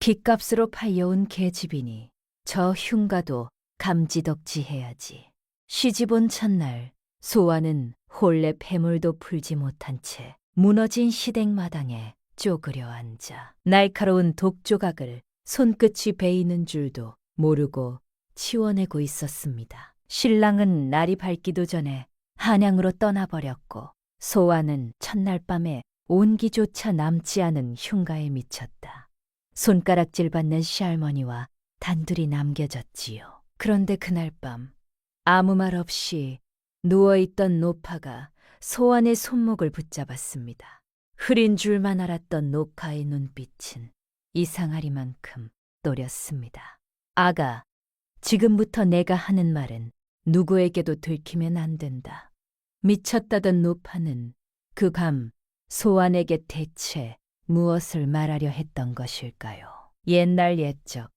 빚값으로 팔려온 계집이니 저 흉가도 감지덕지해야지. 시집온 첫날 소아는 혼례 폐물도 풀지 못한 채 무너진 시댁마당에 쪼그려 앉아 날카로운 독조각을 손끝이 베이는 줄도 모르고 치워내고 있었습니다. 신랑은 날이 밝기도 전에 한양으로 떠나버렸고 소아는 첫날 밤에 온기조차 남지 않은 흉가에 미쳤다. 손가락질 받는 시할머니와 단둘이 남겨졌지요. 그런데 그날 밤 아무 말 없이 누워있던 노파가 소환의 손목을 붙잡았습니다. 흐린 줄만 알았던 노카의 눈빛은 이상하리만큼 또렸습니다. 아가, 지금부터 내가 하는 말은 누구에게도 들키면 안 된다. 미쳤다던 노파는 그 밤 소환에게 대체 무엇을 말하려 했던 것일까요? 옛날 옛적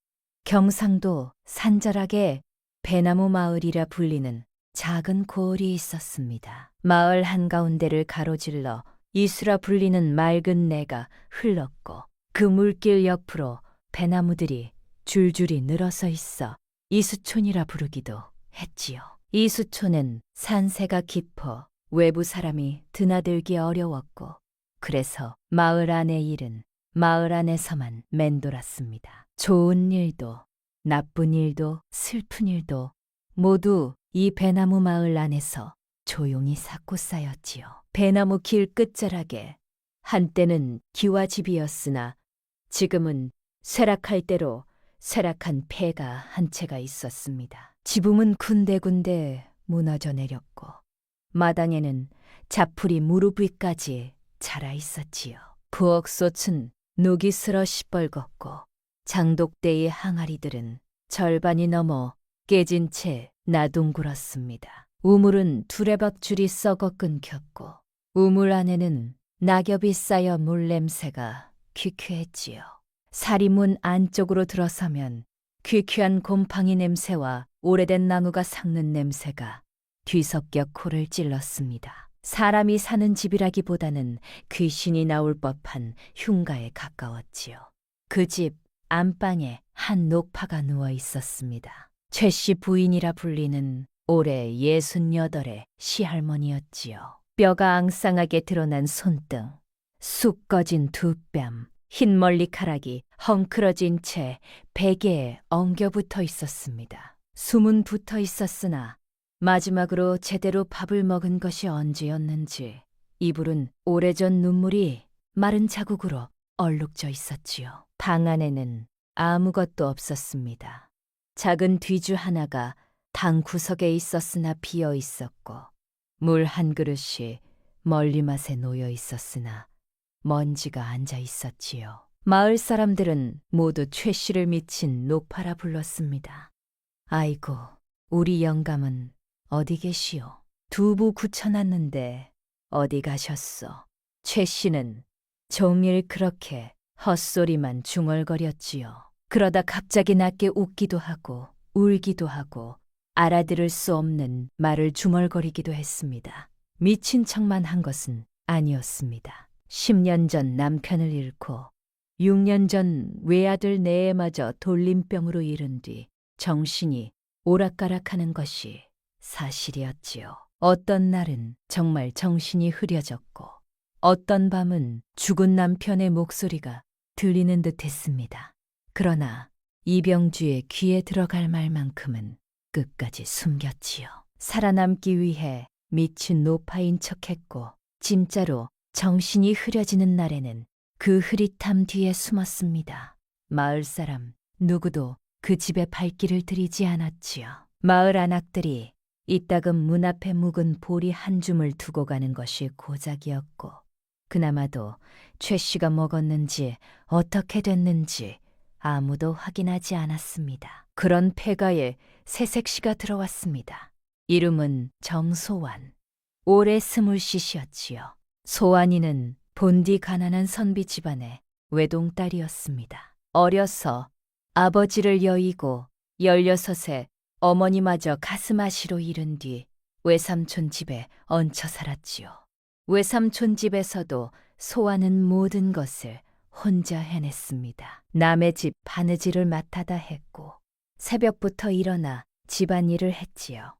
경상도 산절하게 배나무 마을이라 불리는 작은 고을이 있었습니다. 마을 한가운데를 가로질러 이수라 불리는 맑은 내가 흘렀고 그 물길 옆으로 배나무들이 줄줄이 늘어서 있어 이수촌이라 부르기도 했지요. 이수촌은 산세가 깊어 외부 사람이 드나들기 어려웠고 그래서 마을 안의 일은 마을 안에서만 맴돌았습니다. 좋은 일도 나쁜 일도 슬픈 일도 모두 이 배나무 마을 안에서 조용히 삭고 쌓였지요. 배나무 길 끝자락에 한때는 기와집이었으나 지금은 쇠락할 대로 쇠락한 폐가 한 채가 있었습니다. 지붕은 군데군데 무너져 내렸고 마당에는 자풀이 무릎 위까지 자라 있었지요. 부엌솥은 녹이 슬어 시뻘겋고 장독대의 항아리들은 절반이 넘어 깨진 채 나둥글었습니다. 우물은 두레박줄이 썩어 끊겼고 우물 안에는 낙엽이 쌓여 물냄새가 퀴퀴했지요. 사리문 안쪽으로 들어서면 퀴퀴한 곰팡이 냄새와 오래된 나무가 삭는 냄새가 뒤섞여 코를 찔렀습니다. 사람이 사는 집이라기보다는 귀신이 나올 법한 흉가에 가까웠지요. 그 집 안방에 한 노파가 누워 있었습니다. 최씨 부인이라 불리는 올해 68의 시할머니였지요. 뼈가 앙상하게 드러난 손등, 쑥 꺼진 두 뺨, 흰 머리카락이 헝클어진 채 베개에 엉겨붙어 있었습니다. 숨은 붙어 있었으나 마지막으로 제대로 밥을 먹은 것이 언제였는지 이불은 오래전 눈물이 마른 자국으로 얼룩져 있었지요. 방 안에는 아무것도 없었습니다. 작은 뒤주 하나가 방 구석에 있었으나 비어 있었고 물 한 그릇이 멀리맛에 놓여 있었으나 먼지가 앉아 있었지요. 마을 사람들은 모두 최 씨를 미친 노파라 불렀습니다. 아이고, 우리 영감은 어디 계시오? 두부 굳혀놨는데 어디 가셨어? 최 씨는 종일 그렇게 헛소리만 중얼거렸지요. 그러다 갑자기 낮게 웃기도 하고 울기도 하고 알아들을 수 없는 말을 중얼거리기도 했습니다. 미친 척만 한 것은 아니었습니다. 10년 전 남편을 잃고 6년 전 외아들 내에마저 돌림병으로 잃은 뒤 정신이 오락가락하는 것이 사실이었지요. 어떤 날은 정말 정신이 흐려졌고 어떤 밤은 죽은 남편의 목소리가 들리는 듯했습니다. 그러나 이병주의 귀에 들어갈 말만큼은 끝까지 숨겼지요. 살아남기 위해 미친 노파인 척했고 진짜로 정신이 흐려지는 날에는 그 흐릿함 뒤에 숨었습니다. 마을 사람 누구도 그 집에 발길을 들이지 않았지요. 마을 안악들이 이따금 문 앞에 묵은 보리 한 줌을 두고 가는 것이 고작이었고 그나마도 최 씨가 먹었는지 어떻게 됐는지 아무도 확인하지 않았습니다. 그런 폐가에 새색시가 들어왔습니다. 이름은 정소환. 올해 20씩이었지요. 소환이는 본디 가난한 선비 집안의 외동딸이었습니다. 어려서 아버지를 여의고 16에 어머니마저 가슴아시로 잃은 뒤 외삼촌 집에 얹혀 살았지요. 외삼촌 집에서도 소환은 모든 것을 혼자 해냈습니다. 남의 집 바느질을 맡아다 했고 새벽부터 일어나 집안일을 했지요.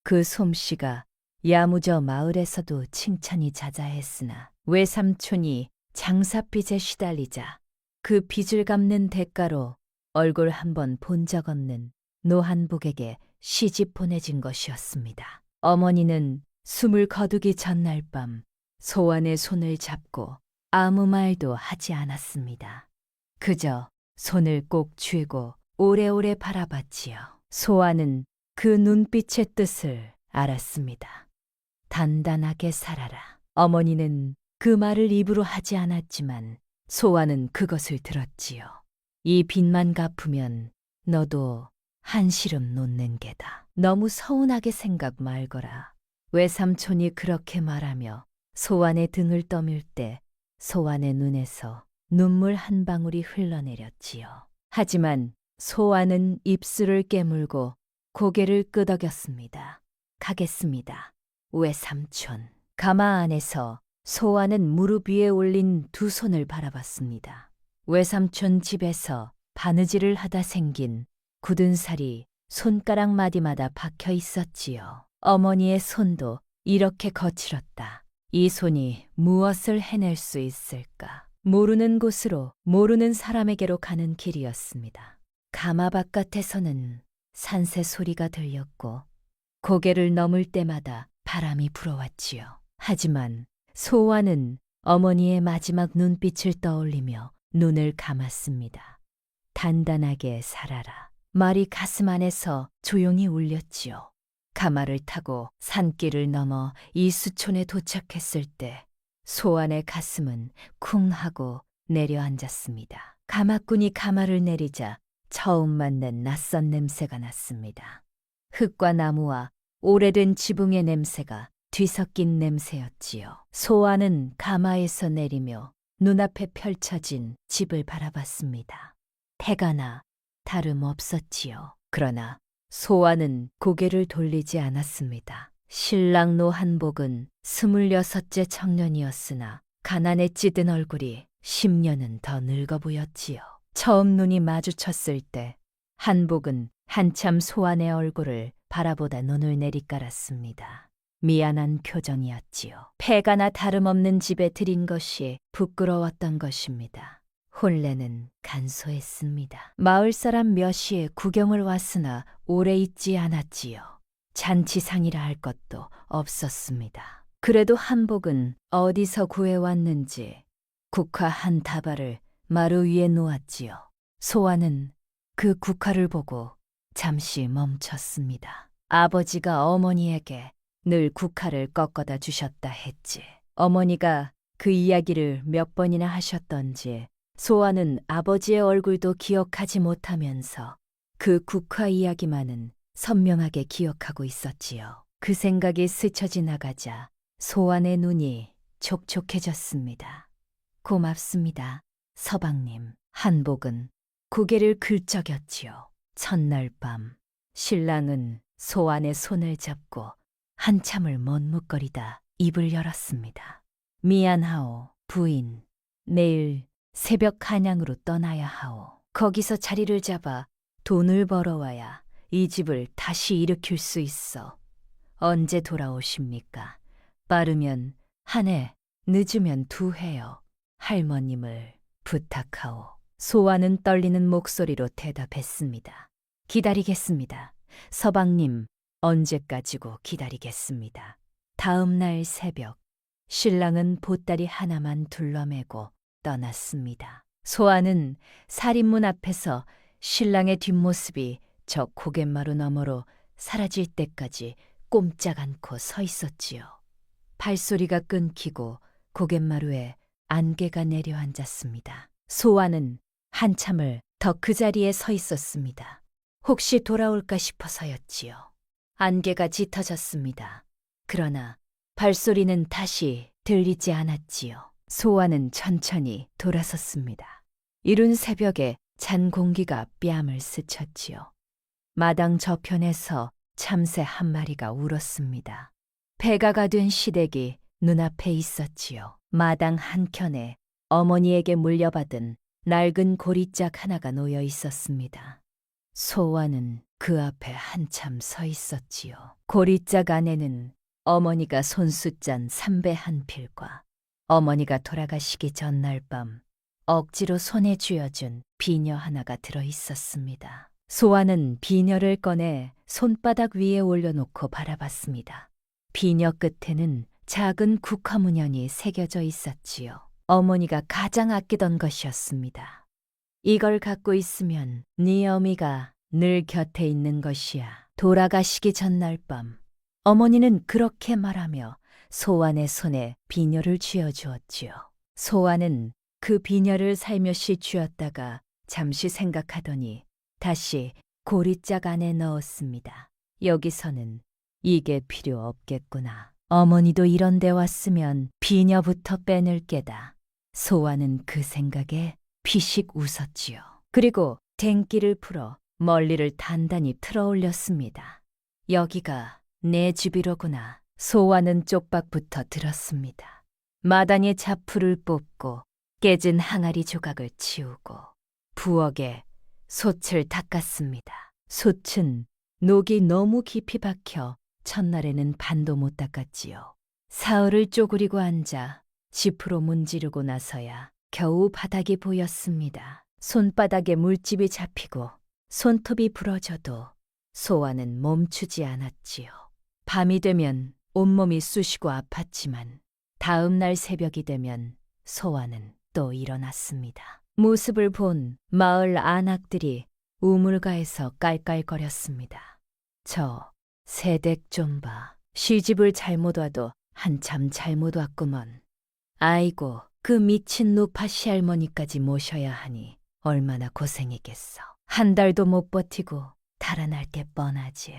그 솜씨가 야무져 마을에서도 칭찬이 자자했으나 외삼촌이 장사빚에 시달리자 그 빚을 갚는 대가로 얼굴 한번 본 적 없는 노한복에게 시집 보내진 것이었습니다. 어머니는 숨을 거두기 전날 밤 소환의 손을 잡고 아무 말도 하지 않았습니다. 그저 손을 꼭 쥐고 오래오래 바라봤지요. 소환은 그 눈빛의 뜻을 알았습니다. 단단하게 살아라. 어머니는 그 말을 입으로 하지 않았지만 소환은 그것을 들었지요. 이 빚만 갚으면 너도 한시름 놓는 게다. 너무 서운하게 생각 말거라. 외삼촌이 그렇게 말하며 소환의 등을 떠밀 때 소환의 눈에서 눈물 한 방울이 흘러내렸지요. 하지만 소환은 입술을 깨물고 고개를 끄덕였습니다. 가겠습니다. 외삼촌. 가마 안에서 소환은 무릎 위에 올린 두 손을 바라봤습니다. 외삼촌 집에서 바느질을 하다 생긴 굳은 살이 손가락 마디마다 박혀 있었지요. 어머니의 손도 이렇게 거칠었다. 이 손이 무엇을 해낼 수 있을까? 모르는 곳으로 모르는 사람에게로 가는 길이었습니다. 가마 바깥에서는 산새 소리가 들렸고 고개를 넘을 때마다 바람이 불어왔지요. 하지만 소환은 어머니의 마지막 눈빛을 떠올리며 눈을 감았습니다. 단단하게 살아라. 말이 가슴 안에서 조용히 울렸지요. 가마를 타고 산길을 넘어 이수촌에 도착했을 때 소환의 가슴은 쿵 하고 내려앉았습니다. 가마꾼이 가마를 내리자 처음 맡는 낯선 냄새가 났습니다. 흙과 나무와 오래된 지붕의 냄새가 뒤섞인 냄새였지요. 소환은 가마에서 내리며 눈앞에 펼쳐진 집을 바라봤습니다. 해가 나 다름없었지요. 그러나 소환은 고개를 돌리지 않았습니다. 신랑 노한복은 26째 청년이었으나 가난에 찌든 얼굴이 10년은 더 늙어 보였지요. 처음 눈이 마주쳤을 때 한복은 한참 소환의 얼굴을 바라보다 눈을 내리깔았습니다. 미안한 표정이었지요. 패가나 다름없는 집에 들인 것이 부끄러웠던 것입니다. 혼례는 간소했습니다. 마을 사람 몇이 구경을 왔으나 오래 있지 않았지요. 잔치상이라 할 것도 없었습니다. 그래도 한복은 어디서 구해왔는지 국화 한 다발을 마루 위에 놓았지요. 소환은 그 국화를 보고 잠시 멈췄습니다. 아버지가 어머니에게 늘 국화를 꺾어다 주셨다 했지. 어머니가 그 이야기를 몇 번이나 하셨던지 소환은 아버지의 얼굴도 기억하지 못하면서 그 국화 이야기만은 선명하게 기억하고 있었지요. 그 생각이 스쳐 지나가자 소환의 눈이 촉촉해졌습니다. 고맙습니다, 서방님. 한복은 고개를 긁적였지요. 첫날 밤 신랑은 소환의 손을 잡고 한참을 머뭇거리다 입을 열었습니다. 미안하오, 부인. 내일 새벽 한양으로 떠나야 하오. 거기서 자리를 잡아 돈을 벌어와야 이 집을 다시 일으킬 수 있어. 언제 돌아오십니까? 빠르면 한 해, 늦으면 2해요. 할머님을 부탁하오. 소환은 떨리는 목소리로 대답했습니다. 기다리겠습니다. 서방님, 언제까지고 기다리겠습니다. 다음 날 새벽, 신랑은 보따리 하나만 둘러매고 떠났습니다. 소환은 살인문 앞에서 신랑의 뒷모습이 저 고갯마루 너머로 사라질 때까지 꼼짝 않고 서 있었지요. 발소리가 끊기고 고갯마루에 안개가 내려앉았습니다. 소환은 한참을 더 그 자리에 서 있었습니다. 혹시 돌아올까 싶어서였지요. 안개가 짙어졌습니다. 그러나 발소리는 다시 들리지 않았지요. 소환은 천천히 돌아섰습니다. 이른 새벽에 찬 공기가 뺨을 스쳤지요. 마당 저편에서 참새 한 마리가 울었습니다. 배가가 된 시댁이 눈앞에 있었지요. 마당 한켠에 어머니에게 물려받은 낡은 고리짝 하나가 놓여 있었습니다. 소와는 그 앞에 한참 서 있었지요. 고리짝 안에는 어머니가 손수 짠 삼배 한 필과 어머니가 돌아가시기 전날 밤 억지로 손에 쥐어준 비녀 하나가 들어 있었습니다. 소와는 비녀를 꺼내 손바닥 위에 올려놓고 바라봤습니다. 비녀 끝에는 작은 국화문연이 새겨져 있었지요. 어머니가 가장 아끼던 것이었습니다. 이걸 갖고 있으면 네 어미가 늘 곁에 있는 것이야. 돌아가시기 전날 밤 어머니는 그렇게 말하며 소환의 손에 비녀를 쥐어주었지요. 소환은 그 비녀를 살며시 쥐었다가 잠시 생각하더니 다시 고리짝 안에 넣었습니다. 여기서는 이게 필요 없겠구나. 어머니도 이런 데 왔으면 비녀부터 빼낼 게다. 소환은 그 생각에 피식 웃었지요. 그리고 댕기를 풀어 멀리를 단단히 틀어 올렸습니다. 여기가 내 집이로구나. 소환은 쪽박부터 들었습니다. 마당에 자풀을 뽑고 깨진 항아리 조각을 치우고 부엌에 솥을 닦았습니다. 솥은 녹이 너무 깊이 박혀 첫날에는 반도 못 닦았지요. 사흘을 쪼그리고 앉아 지프로 문지르고 나서야 겨우 바닥이 보였습니다. 손바닥에 물집이 잡히고 손톱이 부러져도 소환은 멈추지 않았지요. 밤이 되면 온몸이 쑤시고 아팠지만 다음 날 새벽이 되면 소환은 또 일어났습니다. 모습을 본 마을 안악들이 우물가에서 깔깔거렸습니다. 저 새댁 좀 봐. 시집을 잘못 와도 한참 잘못 왔구먼. 아이고, 그 미친 노파 시할머니까지 모셔야 하니 얼마나 고생이겠어. 한 달도 못 버티고 달아날 게 뻔하지.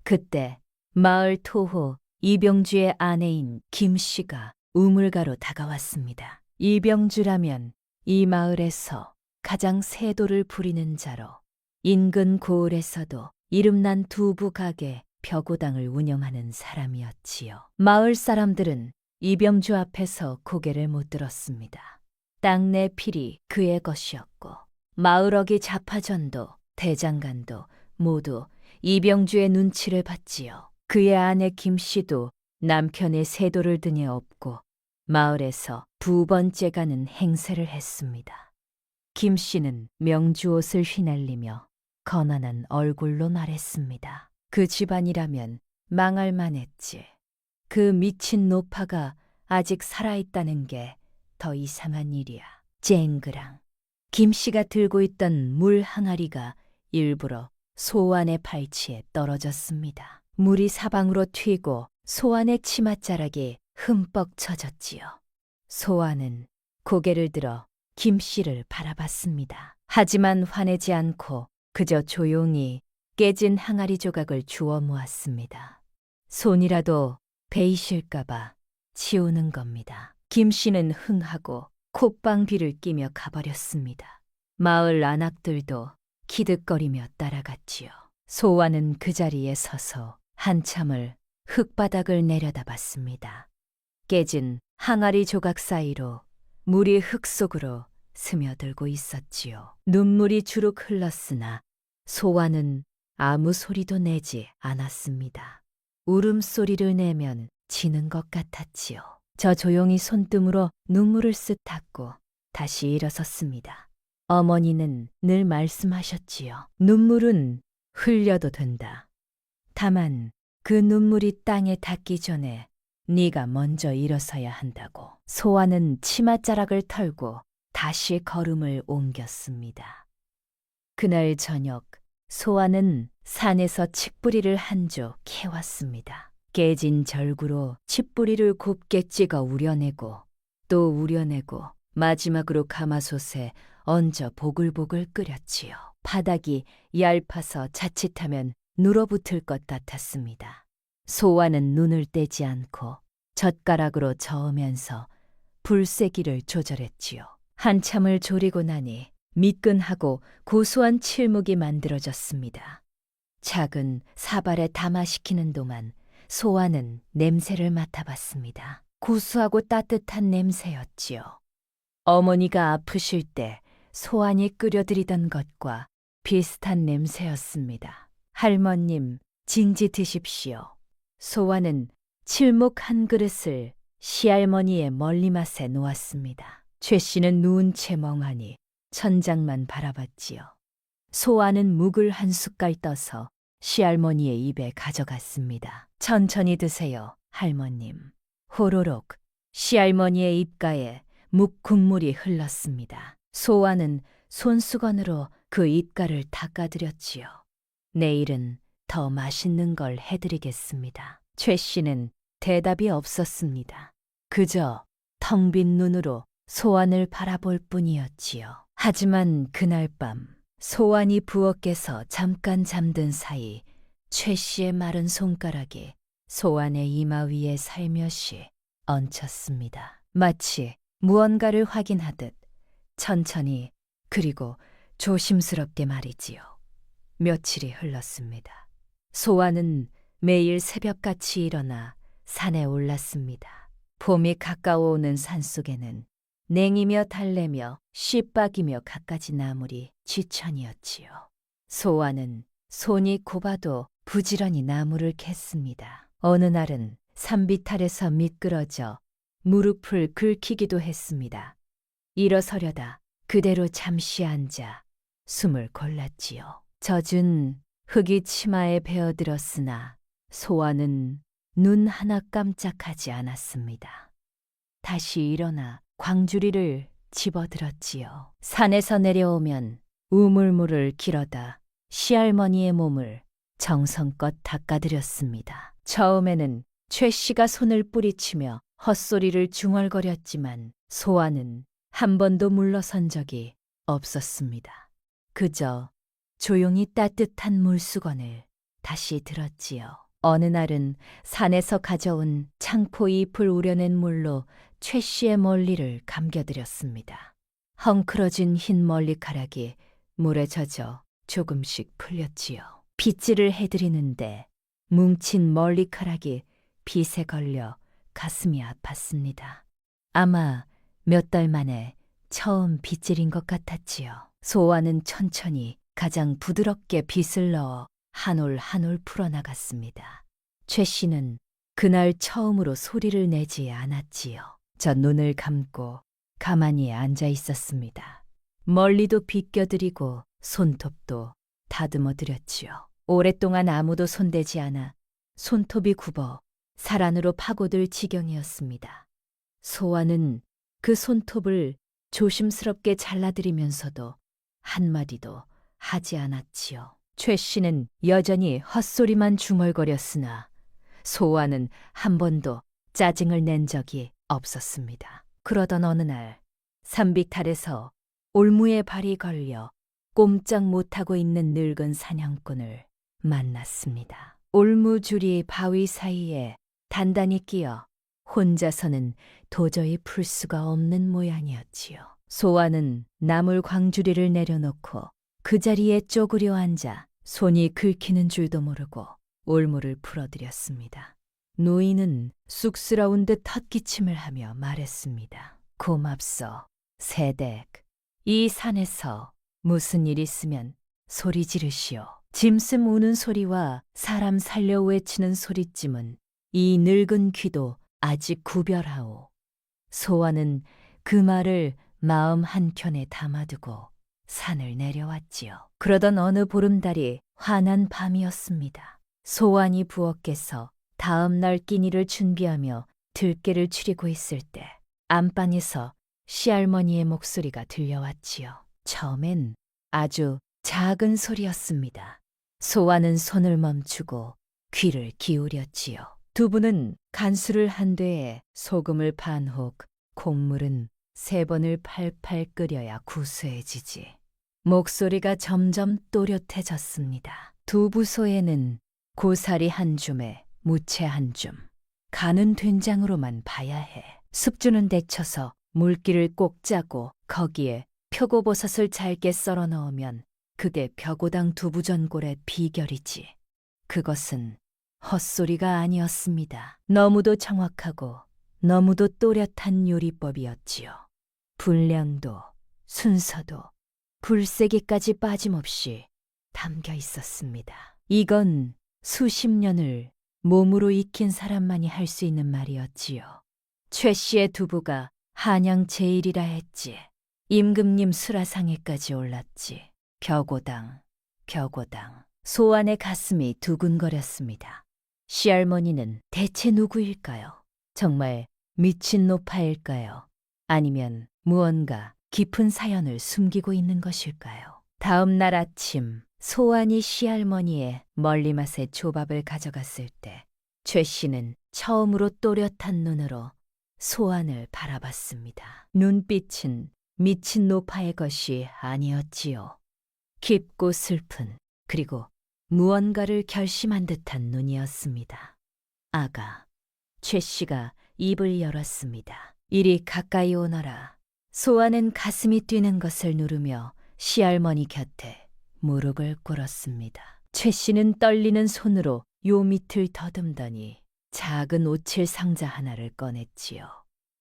그때 마을 토호 이병주의 아내인 김씨가 우물가로 다가왔습니다. 이병주라면 이 마을에서 가장 세도를 부리는 자로 인근 고을에서도 이름난 두부 가게 벼고당을 운영하는 사람이었지요. 마을 사람들은 이병주 앞에서 고개를 못 들었습니다. 땅 내 필이 그의 것이었고 마을어기 자파전도 대장간도 모두 이병주의 눈치를 봤지요. 그의 아내 김씨도 남편의 세도를 등에 업고 마을에서 두 번째 가는 행세를 했습니다. 김씨는 명주옷을 휘날리며 거만한 얼굴로 말했습니다. 그 집안이라면 망할 만했지. 그 미친 노파가 아직 살아있다는 게 더 이상한 일이야. 쨍그랑. 김씨가 들고 있던 물 항아리가 일부러 소환의 발치에 떨어졌습니다. 물이 사방으로 튀고 소환의 치맛자락이 흠뻑 젖었지요. 소환은 고개를 들어 김씨를 바라봤습니다. 하지만 화내지 않고 그저 조용히 깨진 항아리 조각을 주워 모았습니다. 손이라도 베이실까봐 치우는 겁니다. 김씨는 흥하고 콧방귀를 끼며 가버렸습니다. 마을 안악들도 키득거리며 따라갔지요. 소환은 그 자리에 서서 한참을 흙바닥을 내려다봤습니다. 깨진 항아리 조각 사이로 물이 흙 속으로 스며들고 있었지요. 눈물이 주룩 흘렀으나 소환은 아무 소리도 내지 않았습니다. 울음소리를 내면 지는 것 같았지요. 저 조용히 손등으로 눈물을 쓱 닦고 다시 일어섰습니다. 어머니는 늘 말씀하셨지요. 눈물은 흘려도 된다. 다만 그 눈물이 땅에 닿기 전에 네가 먼저 일어서야 한다고. 소환은 치맛자락을 털고 다시 걸음을 옮겼습니다. 그날 저녁 소환은 산에서 칡뿌리를 한 조 캐왔습니다. 깨진 절구로 칡뿌리를 곱게 찍어 우려내고 또 우려내고 마지막으로 가마솥에 얹어 보글보글 끓였지요. 바닥이 얇아서 자칫하면 눌어붙을 것 같았습니다. 소환은 눈을 떼지 않고 젓가락으로 저으면서 불세기를 조절했지요. 한참을 졸이고 나니 미끈하고 고소한 칠묵이 만들어졌습니다. 작은 사발에 담아식히는 동안 소환은 냄새를 맡아봤습니다. 고소하고 따뜻한 냄새였지요. 어머니가 아프실 때 소환이 끓여드리던 것과 비슷한 냄새였습니다. 할머님, 진지 드십시오. 소환은 칠목 한 그릇을 시할머니의 멀리맛에 놓았습니다. 최 씨는 누운 채 멍하니 천장만 바라봤지요. 소환은 묵을 한 숟갈 떠서 시할머니의 입에 가져갔습니다. 천천히 드세요, 할머님. 호로록 시할머니의 입가에 묵 국물이 흘렀습니다. 소환은 손수건으로 그 입가를 닦아드렸지요. 내일은 더 맛있는 걸 해드리겠습니다. 최 씨는 대답이 없었습니다. 그저 텅 빈 눈으로 소환을 바라볼 뿐이었지요. 하지만 그날 밤 소환이 부엌에서 잠깐 잠든 사이 최 씨의 마른 손가락이 소환의 이마 위에 살며시 얹혔습니다. 마치 무언가를 확인하듯 천천히 그리고 조심스럽게 말이지요. 며칠이 흘렀습니다. 소환은 매일 새벽같이 일어나 산에 올랐습니다. 봄이 가까워오는 산속에는 냉이며 달래며 씨박이며 갖가지 나물이 지천이었지요. 소환은 손이 곱아도 부지런히 나무를 캤습니다. 어느 날은 산비탈에서 미끄러져 무릎을 긁히기도 했습니다. 일어서려다 그대로 잠시 앉아 숨을 골랐지요. 젖은 흙이 치마에 베어들었으나 소환은 눈 하나 깜짝하지 않았습니다. 다시 일어나 광주리를 집어들었지요. 산에서 내려오면 우물물을 길어다 시할머니의 몸을 정성껏 닦아드렸습니다. 처음에는 최 씨가 손을 뿌리치며 헛소리를 중얼거렸지만 소환은 한 번도 물러선 적이 없었습니다. 그저 조용히 따뜻한 물수건을 다시 들었지요. 어느 날은 산에서 가져온 창포 잎을 우려낸 물로 최 씨의 멀리를 감겨드렸습니다. 헝클어진 흰 머리카락이 물에 젖어 조금씩 풀렸지요. 빗질을 해드리는데 뭉친 머리카락이 빗에 걸려 가슴이 아팠습니다. 아마 몇 달 만에 처음 빗질인 것 같았지요. 소환은 천천히 가장 부드럽게 빗을 넣어 한 올 한 올 풀어나갔습니다. 최 씨는 그날 처음으로 소리를 내지 않았지요. 저 눈을 감고 가만히 앉아 있었습니다. 멀리도 비껴드리고 손톱도 다듬어 드렸지요. 오랫동안 아무도 손대지 않아 손톱이 굽어 살 안으로 파고들 지경이었습니다. 소환은 그 손톱을 조심스럽게 잘라드리면서도 한마디도 하지 않았지요. 최 씨는 여전히 헛소리만 중얼거렸으나 소환은 한 번도 짜증을 낸 적이 없었습니다. 그러던 어느 날 산비탈에서 올무에 발이 걸려 꼼짝 못하고 있는 늙은 사냥꾼을 만났습니다. 올무줄이 바위 사이에 단단히 끼어 혼자서는 도저히 풀 수가 없는 모양이었지요. 소환은 나물 광주리를 내려놓고 그 자리에 쪼그려 앉아 손이 긁히는 줄도 모르고 올무를 풀어드렸습니다. 노인은 쑥스러운 듯 헛기침을 하며 말했습니다. 고맙소, 새댁. 이 산에서 무슨 일 있으면 소리 지르시오. 짐승 우는 소리와 사람 살려 외치는 소리쯤은 이 늙은 귀도 아직 구별하오. 소환은 그 말을 마음 한켠에 담아두고 산을 내려왔지요. 그러던 어느 보름달이 환한 밤이었습니다. 소환이 부엌에서 다음 날 끼니를 준비하며 들깨를 추리고 있을 때 안방에서 시할머니의 목소리가 들려왔지요. 처음엔 아주 작은 소리였습니다. 소환은 손을 멈추고 귀를 기울였지요. 두 분은 간수를 한 되에 소금을 반혹, 콩물은 3번을 팔팔 끓여야 구수해지지. 목소리가 점점 또렷해졌습니다. 두 부소에는 고사리 한 줌에 무채 한 줌, 간은 된장으로만 봐야 해. 숙주는 데쳐서 물기를 꼭 짜고 거기에 표고버섯을 잘게 썰어 넣으면 그게 벼고당 두부전골의 비결이지. 그것은 헛소리가 아니었습니다. 너무도 정확하고 너무도 또렷한 요리법이었지요. 분량도 순서도 불세기까지 빠짐없이 담겨 있었습니다. 이건 수십 년을 몸으로 익힌 사람만이 할 수 있는 말이었지요. 최 씨의 두부가 한양 제일이라 했지. 임금님 수라상에까지 올랐지. 벼고당, 벼고당. 소환의 가슴이 두근거렸습니다. 시할머니는 대체 누구일까요? 정말 미친 노파일까요? 아니면 무언가 깊은 사연을 숨기고 있는 것일까요? 다음 날 아침 소환이 시할머니의 멀리맛의 조밥을 가져갔을 때 최 씨는 처음으로 또렷한 눈으로 소환을 바라봤습니다. 눈빛은 미친 노파의 것이 아니었지요. 깊고 슬픈 그리고 무언가를 결심한 듯한 눈이었습니다. 아가, 최 씨가 입을 열었습니다. 이리 가까이 오너라. 소환은 가슴이 뛰는 것을 누르며 시할머니 곁에 무릎을 꿇었습니다. 최 씨는 떨리는 손으로 요 밑을 더듬더니 작은 오칠 상자 하나를 꺼냈지요.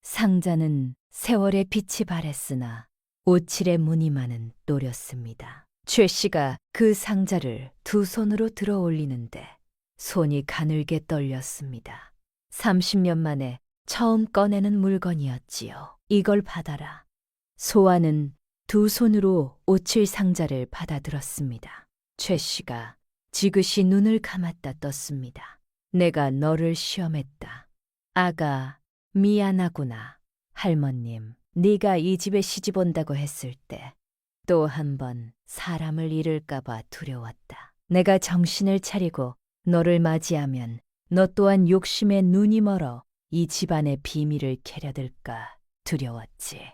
상자는 세월의 빛이 바랬으나 오칠의 무늬만은 또렷습니다. 최 씨가 그 상자를 두 손으로 들어 올리는데 손이 가늘게 떨렸습니다. 30년 만에 처음 꺼내는 물건이었지요. 이걸 받아라. 소환은 두 손으로 오칠 상자를 받아들었습니다. 최 씨가 지그시 눈을 감았다 떴습니다. 내가 너를 시험했다. 아가, 미안하구나. 할머님, 네가 이 집에 시집 온다고 했을 때 또 한 번 사람을 잃을까 봐 두려웠다. 내가 정신을 차리고 너를 맞이하면 너 또한 욕심에 눈이 멀어 이 집안의 비밀을 캐려들까 두려웠지.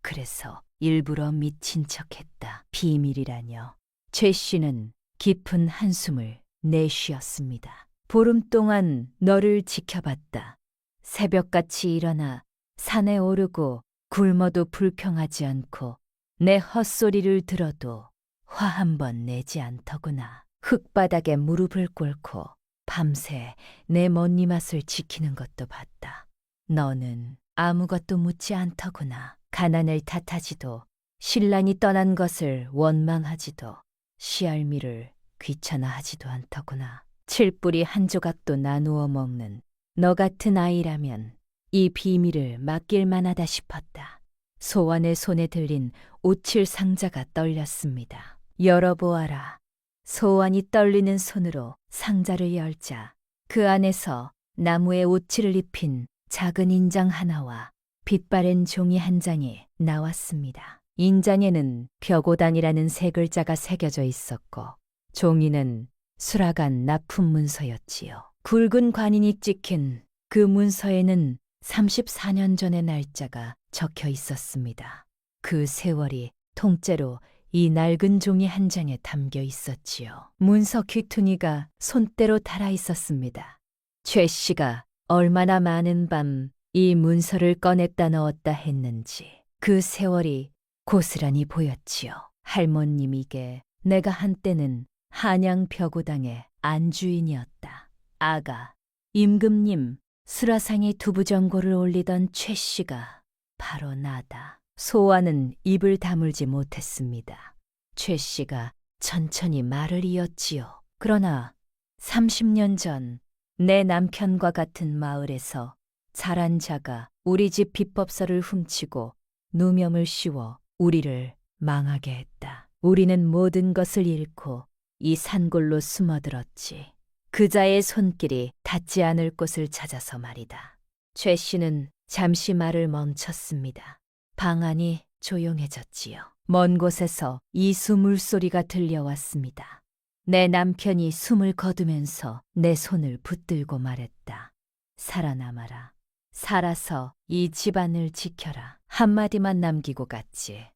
그래서 일부러 미친 척했다. 비밀이라뇨. 최 씨는 깊은 한숨을 내쉬었습니다. 보름 동안 너를 지켜봤다. 새벽같이 일어나 산에 오르고 굶어도 불평하지 않고 내 헛소리를 들어도 화 한 번 내지 않더구나. 흙바닥에 무릎을 꿇고 밤새 내 먼니맛을 지키는 것도 봤다. 너는 아무것도 묻지 않더구나. 가난을 탓하지도 신랑이 떠난 것을 원망하지도 시알미를 귀찮아하지도 않더구나. 칠뿌리 한 조각도 나누어 먹는 너 같은 아이라면 이 비밀을 맡길 만하다 싶었다. 소환의 손에 들린 오칠 상자가 떨렸습니다. 열어보아라. 소환이 떨리는 손으로 상자를 열자 그 안에서 나무에 오칠을 입힌 작은 인장 하나와 빛바랜 종이 한 장이 나왔습니다. 인장에는 벼고당이라는 세 글자가 새겨져 있었고 종이는 수라간 납품 문서였지요. 굵은 관인이 찍힌 그 문서에는 34년 전의 날짜가 적혀 있었습니다. 그 세월이 통째로 이 낡은 종이 한 장에 담겨 있었지요. 문서 귀퉁이가 손때로 달아 있었습니다. 최 씨가 얼마나 많은 밤 이 문서를 꺼냈다 넣었다 했는지 그 세월이 고스란히 보였지요. 할머님에게 내가 한때는 한양 벼고당의 안주인이었다. 아가, 임금님 수라상에 두부전골을 올리던 최 씨가 바로 나다. 소환은 입을 다물지 못했습니다. 최 씨가 천천히 말을 이었지요. 그러나 30년 전 내 남편과 같은 마을에서 자란 자가 우리 집 비법서를 훔치고 누명을 씌워 우리를 망하게 했다. 우리는 모든 것을 잃고 이 산골로 숨어들었지. 그자의 손길이 닿지 않을 곳을 찾아서 말이다. 최 씨는 잠시 말을 멈췄습니다. 방 안이 조용해졌지요. 먼 곳에서 이수 물소리가 들려왔습니다. 내 남편이 숨을 거두면서 내 손을 붙들고 말했다. 살아남아라. 살아서 이 집안을 지켜라. 한마디만 남기고 갔지.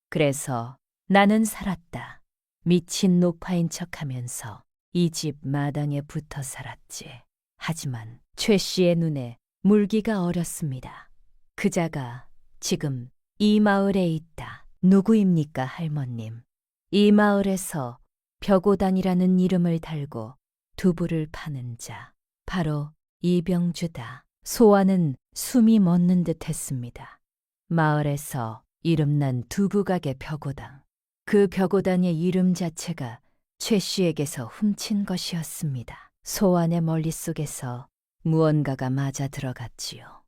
그래서 나는 살았다. 미친 노파인 척하면서 이 집 마당에 붙어 살았지. 하지만 최 씨의 눈에 물기가 어렸습니다. 그자가 지금 이 마을에 있다. 누구입니까, 할머님? 이 마을에서 벼고당이라는 이름을 달고 두부를 파는 자. 바로 이병주다. 소환은 숨이 멎는 듯 했습니다. 마을에서 이름난 두부가게 벼고당. 그 벼고당의 이름 자체가 최 씨에게서 훔친 것이었습니다. 소환의 머릿속에서 무언가가 맞아 들어갔지요.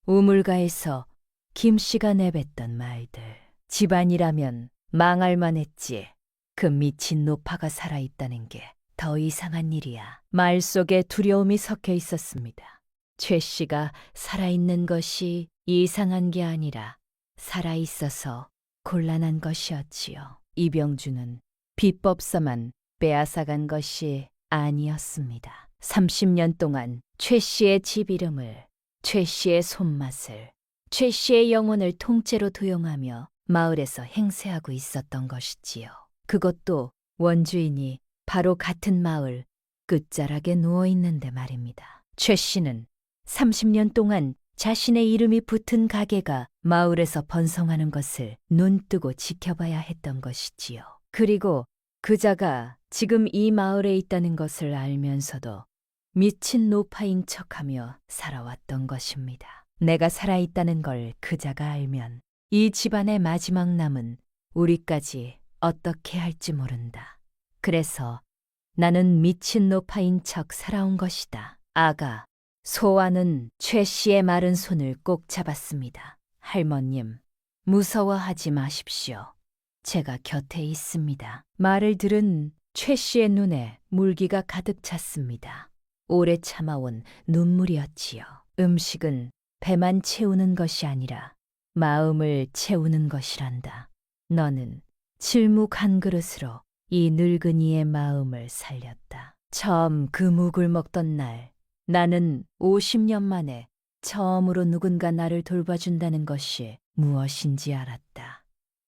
우물가에서 김 씨가 내뱉던 말들. 집안이라면 망할 만했지. 그 미친 노파가 살아있다는 게 더 이상한 일이야. 말 속에 두려움이 섞여 있었습니다. 최 씨가 살아있는 것이 이상한 게 아니라 살아있어서 곤란한 것이었지요. 이병주는 비법서만 빼앗아간 것이 아니었습니다. 30년 동안 최 씨의 집 이름을, 최 씨의 손맛을, 최 씨의 영혼을 통째로 도용하며 마을에서 행세하고 있었던 것이지요. 그것도 원주인이 바로 같은 마을 끝자락에 누워 있는데 말입니다. 최 씨는 30년 동안 자신의 이름이 붙은 가게가 마을에서 번성하는 것을 눈뜨고 지켜봐야 했던 것이지요. 그리고 그자가 지금 이 마을에 있다는 것을 알면서도 미친 노파인 척하며 살아왔던 것입니다. 내가 살아있다는 걸 그자가 알면 이 집안의 마지막 남은 우리까지 어떻게 할지 모른다. 그래서 나는 미친 노파인 척 살아온 것이다. 아가, 소환은 최 씨의 마른 손을 꼭 잡았습니다. 할머님, 무서워하지 마십시오. 제가 곁에 있습니다. 말을 들은 최 씨의 눈에 물기가 가득 찼습니다. 오래 참아온 눈물이었지요. 음식은 배만 채우는 것이 아니라 마음을 채우는 것이란다. 너는 칠묵 한 그릇으로 이 늙은이의 마음을 살렸다. 처음 그 묵을 먹던 날 나는 50년 만에 처음으로 누군가 나를 돌봐준다는 것이 무엇인지 알았다.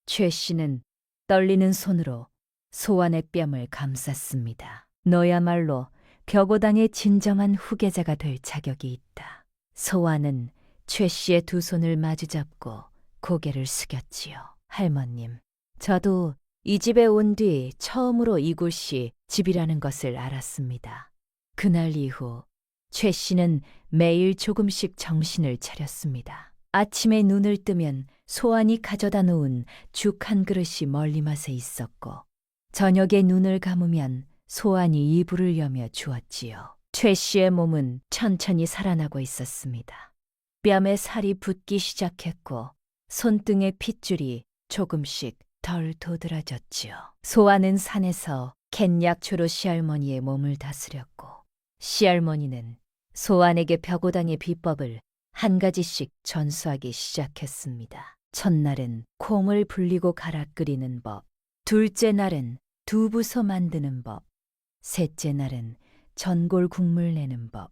최 씨는 떨리는 손으로 소환의 뺨을 감쌌습니다. 너야말로 벼고당의 진정한 후계자가 될 자격이 있다. 소환은 최 씨의 두 손을 마주잡고 고개를 숙였지요. 할머님, 저도 이 집에 온 뒤 처음으로 이곳이 집이라는 것을 알았습니다. 그날 이후 최 씨는 매일 조금씩 정신을 차렸습니다. 아침에 눈을 뜨면 소환이 가져다 놓은 죽 한 그릇이 멀리맛에 있었고 저녁에 눈을 감으면 소환이 이불을 여며 주었지요. 최 씨의 몸은 천천히 살아나고 있었습니다. 뺨에 살이 붙기 시작했고 손등의 핏줄이 조금씩 덜 도드라졌지요. 소환은 산에서 캔약초로 시할머니의 몸을 다스렸고 시할머니는 소환에게 벼고당의 비법을 한 가지씩 전수하기 시작했습니다. 첫날은 콩을 불리고 갈아 끓이는 법, 둘째 날은 두부서 만드는 법, 셋째 날은 전골 국물 내는 법.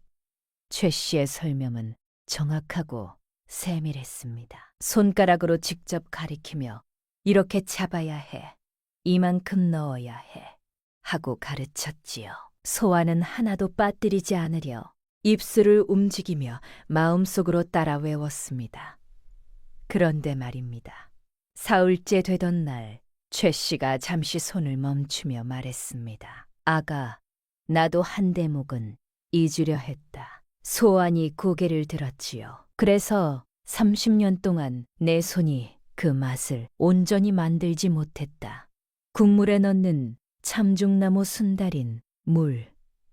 최 씨의 설명은 정확하고 세밀했습니다. 손가락으로 직접 가리키며 이렇게 잡아야 해, 이만큼 넣어야 해 하고 가르쳤지요. 소환은 하나도 빠뜨리지 않으려 입술을 움직이며 마음속으로 따라 외웠습니다. 그런데 말입니다. 사흘째 되던 날 최 씨가 잠시 손을 멈추며 말했습니다. 아가, 나도 한 대목은 잊으려 했다. 소환이 고개를 들었지요. 그래서 30년 동안 내 손이 그 맛을 온전히 만들지 못했다. 국물에 넣는 참중나무 순달인 물,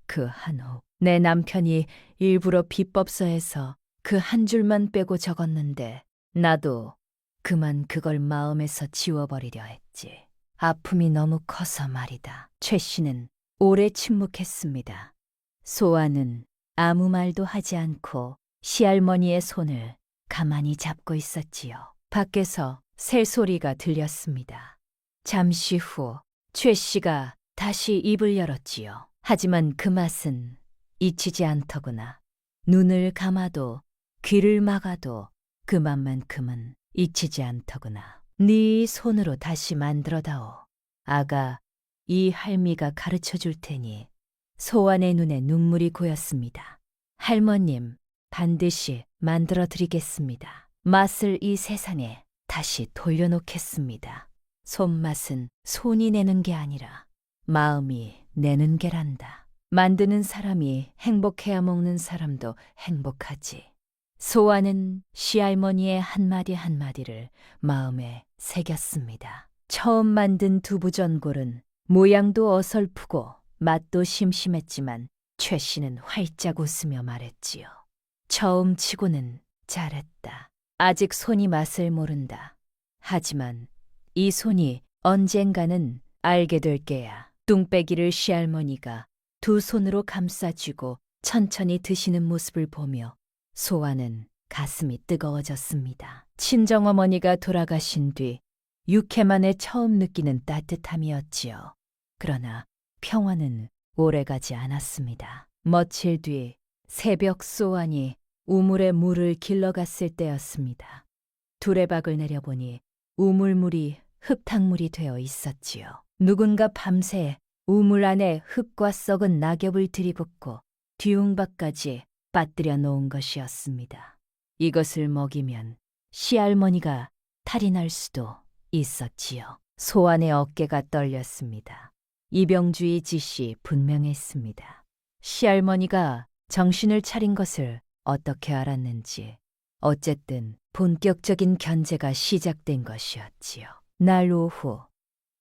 그 한 홉. 내 남편이 일부러 비법서에서 그 한 줄만 빼고 적었는데 나도 그만 그걸 마음에서 지워버리려 했지. 아픔이 너무 커서 말이다. 최 씨는 오래 침묵했습니다. 소아는 아무 말도 하지 않고 시할머니의 손을 가만히 잡고 있었지요. 밖에서 새소리가 들렸습니다. 잠시 후 최 씨가 다시 입을 열었지요. 하지만 그 맛은 잊히지 않더구나. 눈을 감아도 귀를 막아도 그 맛만큼은 잊히지 않더구나. 네 손으로 다시 만들어다오. 아가, 이 할미가 가르쳐줄 테니. 소환의 눈에 눈물이 고였습니다. 할머님, 반드시 만들어 드리겠습니다. 맛을 이 세상에 다시 돌려놓겠습니다. 손맛은 손이 내는 게 아니라 마음이 내는 게란다. 만드는 사람이 행복해야 먹는 사람도 행복하지. 소환은 시할머니의 한마디 한마디를 마음에 새겼습니다. 처음 만든 두부전골은 모양도 어설프고 맛도 심심했지만 최 씨는 활짝 웃으며 말했지요. 처음 치고는 잘했다. 아직 손이 맛을 모른다. 하지만 이 손이 언젠가는 알게 될 게야. 뚱빼기를 시할머니가 두 손으로 감싸쥐고 천천히 드시는 모습을 보며 소아는 가슴이 뜨거워졌습니다. 친정어머니가 돌아가신 뒤 6회 만에 처음 느끼는 따뜻함이었지요. 그러나 평화는 오래가지 않았습니다. 며칠 뒤 새벽 소안이 우물에 물을 길러갔을 때였습니다. 두레박을 내려보니 우물물이 흙탕물이 되어 있었지요. 누군가 밤새 우물 안에 흙과 썩은 낙엽을 들이붓고 뒤웅박까지 빠뜨려 놓은 것이었습니다. 이것을 먹이면 시할머니가 탈이 날 수도 있었지요. 소안의 어깨가 떨렸습니다. 이병주의 짓이 분명했습니다. 시할머니가 정신을 차린 것을 어떻게 알았는지 어쨌든 본격적인 견제가 시작된 것이었지요. 날 오후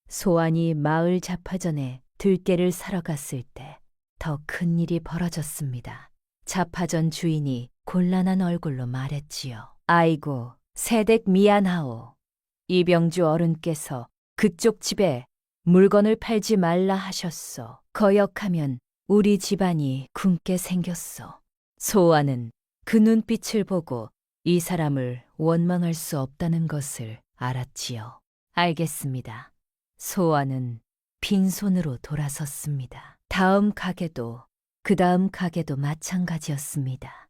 소안이 마을 잡화전에 들깨를 사러 갔을 때 더 큰 일이 벌어졌습니다. 잡화전 주인이 곤란한 얼굴로 말했지요. 아이고, 새댁 미안하오. 이병주 어른께서 그쪽 집에 물건을 팔지 말라 하셨소. 거역하면 우리 집안이 굶게 생겼소. 소아는 그 눈빛을 보고 이 사람을 원망할 수 없다는 것을 알았지요. 알겠습니다. 소아는 빈손으로 돌아섰습니다. 다음 가게도 그 다음 가게도 마찬가지였습니다.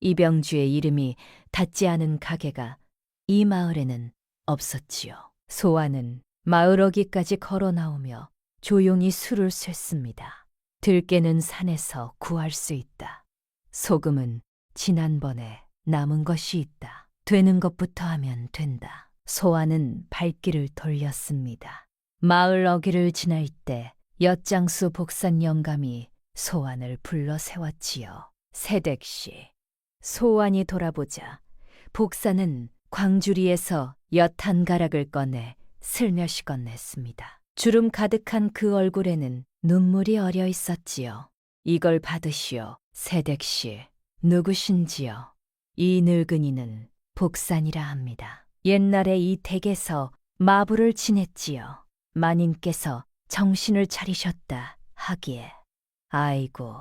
이병주의 이름이 닿지 않은 가게가 이 마을에는 없었지요. 소아는 마을 어귀까지 걸어 나오며 조용히 술을 샜습니다. 들깨는 산에서 구할 수 있다. 소금은 지난번에 남은 것이 있다. 되는 것부터 하면 된다. 소아는 발길을 돌렸습니다. 마을 어귀를 지날 때 엿장수 복산 영감이 소안을 불러 세웠지요. 새댁씨. 소안이 돌아보자 복산은 광주리에서 엿 한 가락을 꺼내 슬며시 건넸습니다. 주름 가득한 그 얼굴에는 눈물이 어려 있었지요. 이걸 받으시오. 새댁씨. 누구신지요? 이 늙은이는 복산이라 합니다. 옛날에 이 댁에서 마부를 지냈지요. 마님께서 정신을 차리셨다 하기에. 아이고,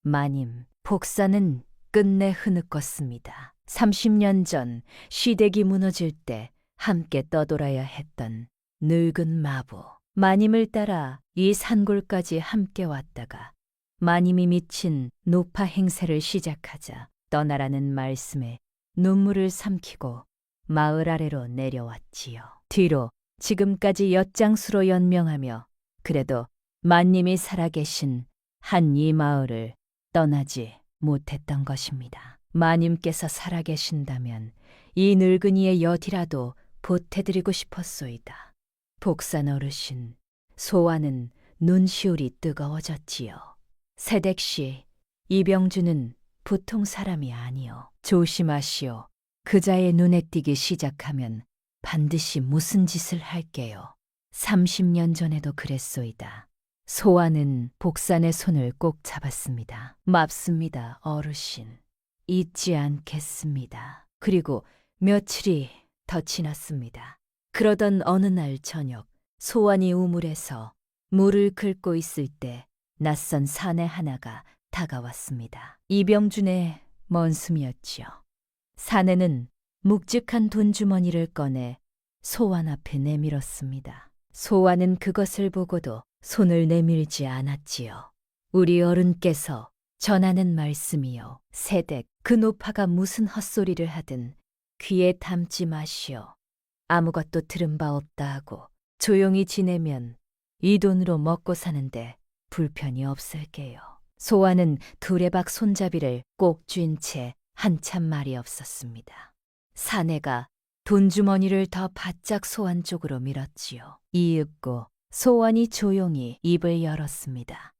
마님, 복사는 끝내 흐느꼈습니다. 30년 전 시댁이 무너질 때 함께 떠돌아야 했던 늙은 마부. 마님을 따라 이 산골까지 함께 왔다가 마님이 미친 노파 행세를 시작하자 떠나라는 말씀에 눈물을 삼키고 마을 아래로 내려왔지요. 뒤로 지금까지 엿장수로 연명하며 그래도 마님이 살아계신 한 이 마을을 떠나지 못했던 것입니다. 마님께서 살아계신다면 이 늙은이의 엿이라도 보태드리고 싶었소이다. 복산 어르신, 소아는 눈시울이 뜨거워졌지요. 새댁씨, 이병주는 보통 사람이 아니오. 조심하시오. 그자의 눈에 띄기 시작하면 반드시 무슨 짓을 할게요. 30년 전에도 그랬소이다. 소아는 복산의 손을 꼭 잡았습니다. 맙습니다, 어르신. 잊지 않겠습니다. 그리고 며칠이 더 지났습니다. 그러던 어느 날 저녁, 소안이 우물에서 물을 긁고 있을 때 낯선 사내 하나가 다가왔습니다. 이병준의 먼숨이었지요. 사내는 묵직한 돈주머니를 꺼내 소안 앞에 내밀었습니다. 소안은 그것을 보고도 손을 내밀지 않았지요. 우리 어른께서 전하는 말씀이요. 새댁, 그 노파가 무슨 헛소리를 하든 귀에 담지 마시오. 아무것도 들은 바 없다 하고 조용히 지내면 이 돈으로 먹고 사는데 불편이 없을게요. 소아는 두레박 손잡이를 꼭 쥔 채 한참 말이 없었습니다. 사내가 돈주머니를 더 바짝 소안 쪽으로 밀었지요. 이윽고 소안이 조용히 입을 열었습니다.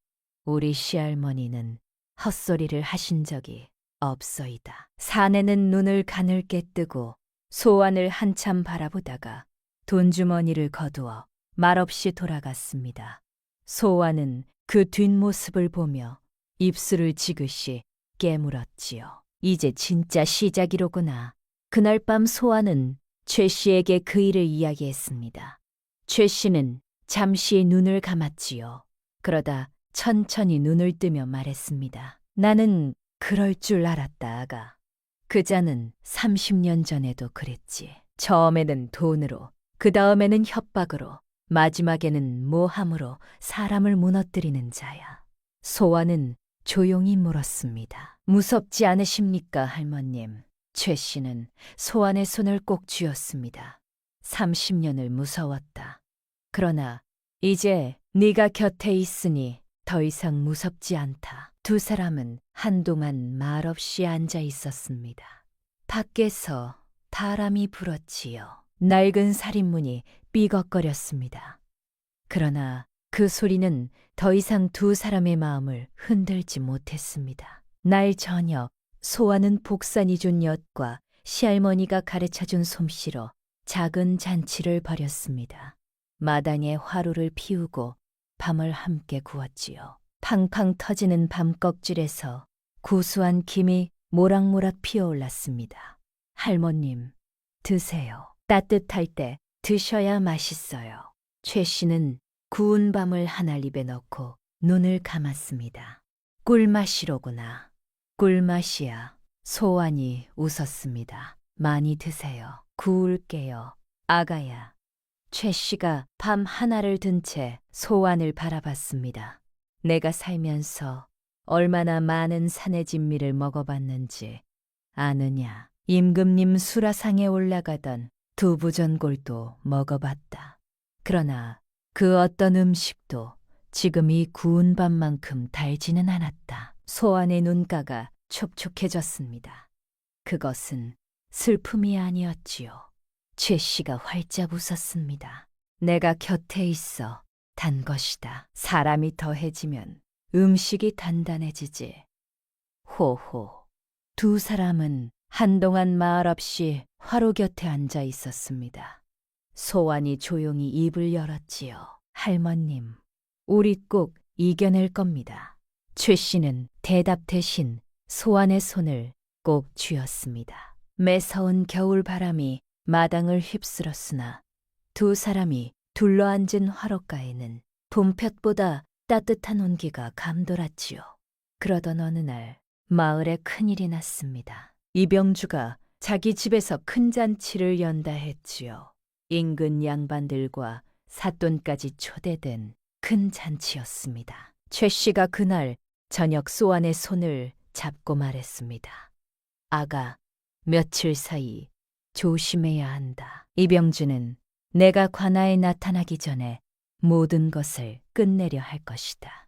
우리 시할머니는 헛소리를 하신 적이 없소이다. 사내는 눈을 가늘게 뜨고 소안을 한참 바라보다가 돈주머니를 거두어 말없이 돌아갔습니다. 소환은 그 뒷모습을 보며 입술을 지그시 깨물었지요. 이제 진짜 시작이로구나. 그날 밤 소환은 최 씨에게 그 일을 이야기했습니다. 최 씨는 잠시 눈을 감았지요. 그러다 천천히 눈을 뜨며 말했습니다. 나는 그럴 줄 알았다, 아가. 그자는 30년 전에도 그랬지. 처음에는 돈으로, 그 다음에는 협박으로, 마지막에는 모함으로 사람을 무너뜨리는 자야. 소환은 조용히 물었습니다. 무섭지 않으십니까, 할머님? 최 씨는 소환의 손을 꼭 쥐었습니다. 30년을 무서웠다. 그러나 이제 네가 곁에 있으니 더 이상 무섭지 않다. 두 사람은 한동안 말없이 앉아 있었습니다. 밖에서 바람이 불었지요. 낡은 살인문이 삐걱거렸습니다. 그러나 그 소리는 더 이상 두 사람의 마음을 흔들지 못했습니다. 날 저녁 소환은 복산이 준 엿과 시할머니가 가르쳐준 솜씨로 작은 잔치를 벌였습니다. 마당에 화로를 피우고 밤을 함께 구웠지요. 팡팡 터지는 밤껍질에서 구수한 김이 모락모락 피어올랐습니다. 할머님, 드세요. 따뜻할 때 드셔야 맛있어요. 최 씨는 구운 밤을 한 알 입에 넣고 눈을 감았습니다. 꿀맛이로구나. 꿀맛이야. 소환이 웃었습니다. 많이 드세요. 구울게요. 아가야. 최 씨가 밤 하나를 든 채 소환을 바라봤습니다. 내가 살면서 얼마나 많은 산의 진미를 먹어봤는지 아느냐. 임금님 수라상에 올라가던 두부전골도 먹어봤다. 그러나 그 어떤 음식도 지금 이 구운 밥만큼 달지는 않았다. 소환의 눈가가 촉촉해졌습니다. 그것은 슬픔이 아니었지요. 최 씨가 활짝 웃었습니다. 내가 곁에 있어 단 것이다. 사람이 더해지면 음식이 단단해지지. 호호. 두 사람은 한동안 말 없이 화로 곁에 앉아 있었습니다. 소환이 조용히 입을 열었지요. 할머님, 우리 꼭 이겨낼 겁니다. 최 씨는 대답 대신 소환의 손을 꼭 쥐었습니다. 매서운 겨울 바람이 마당을 휩쓸었으나 두 사람이 둘러앉은 화로가에는 봄볕보다 따뜻한 온기가 감돌았지요. 그러던 어느 날 마을에 큰일이 났습니다. 이병주가 자기 집에서 큰 잔치를 연다 했지요. 인근 양반들과 삿돈까지 초대된 큰 잔치였습니다. 최 씨가 그날 저녁 소환의 손을 잡고 말했습니다. 아가, 며칠 사이 조심해야 한다. 이병주는 내가 관아에 나타나기 전에 모든 것을 끝내려 할 것이다.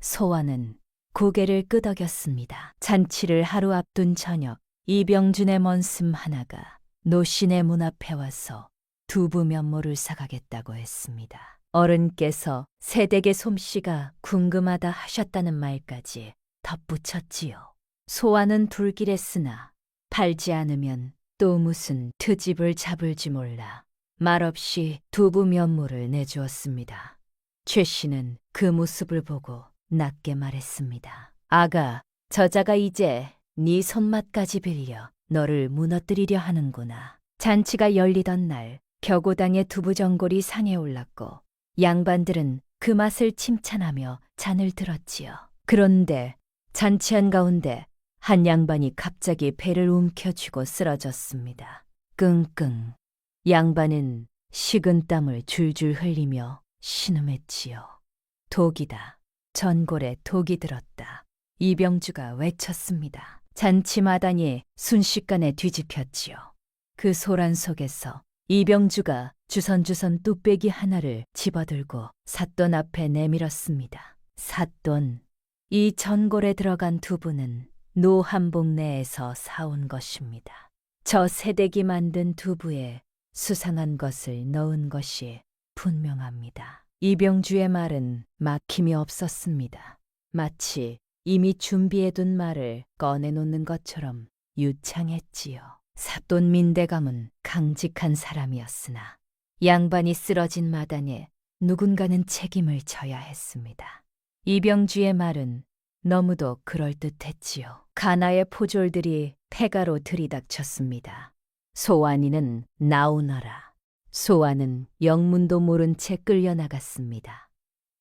소환은 고개를 끄덕였습니다. 잔치를 하루 앞둔 저녁, 이병준의 먼슴 하나가 노신의 문 앞에 와서 두부 면모를 사가겠다고 했습니다. 어른께서 새댁의 솜씨가 궁금하다 하셨다는 말까지 덧붙였지요. 소환은 불길했으나 팔지 않으면 또 무슨 트집을 잡을지 몰라 말없이 두부 면모를 내주었습니다. 최 씨는 그 모습을 보고 낮게 말했습니다. 아가, 저자가 이제 네 손맛까지 빌려 너를 무너뜨리려 하는구나. 잔치가 열리던 날 격오당의 두부전골이 상에 올랐고 양반들은 그 맛을 칭찬하며 잔을 들었지요. 그런데 잔치 한가운데 한 양반이 갑자기 배를 움켜쥐고 쓰러졌습니다. 끙끙. 양반은 식은 땀을 줄줄 흘리며 신음했지요. 독이다. 전골에 독이 들었다. 이병주가 외쳤습니다. 잔치 마당이 순식간에 뒤집혔지요. 그 소란 속에서 이병주가 주선주선 뚝배기 하나를 집어들고 삿돈 앞에 내밀었습니다. 삿돈. 이 전골에 들어간 두부는 노한복 내에서 사온 것입니다. 저 새댁이 만든 두부에 수상한 것을 넣은 것이 분명합니다. 이병주의 말은 막힘이 없었습니다. 마치 이미 준비해둔 말을 꺼내놓는 것처럼 유창했지요. 삿돈 민대감은 강직한 사람이었으나 양반이 쓰러진 마당에 누군가는 책임을 져야 했습니다. 이병주의 말은 너무도 그럴듯했지요. 가나의 포졸들이 폐가로 들이닥쳤습니다. 소환이는 나오너라. 소환은 영문도 모른 채 끌려나갔습니다.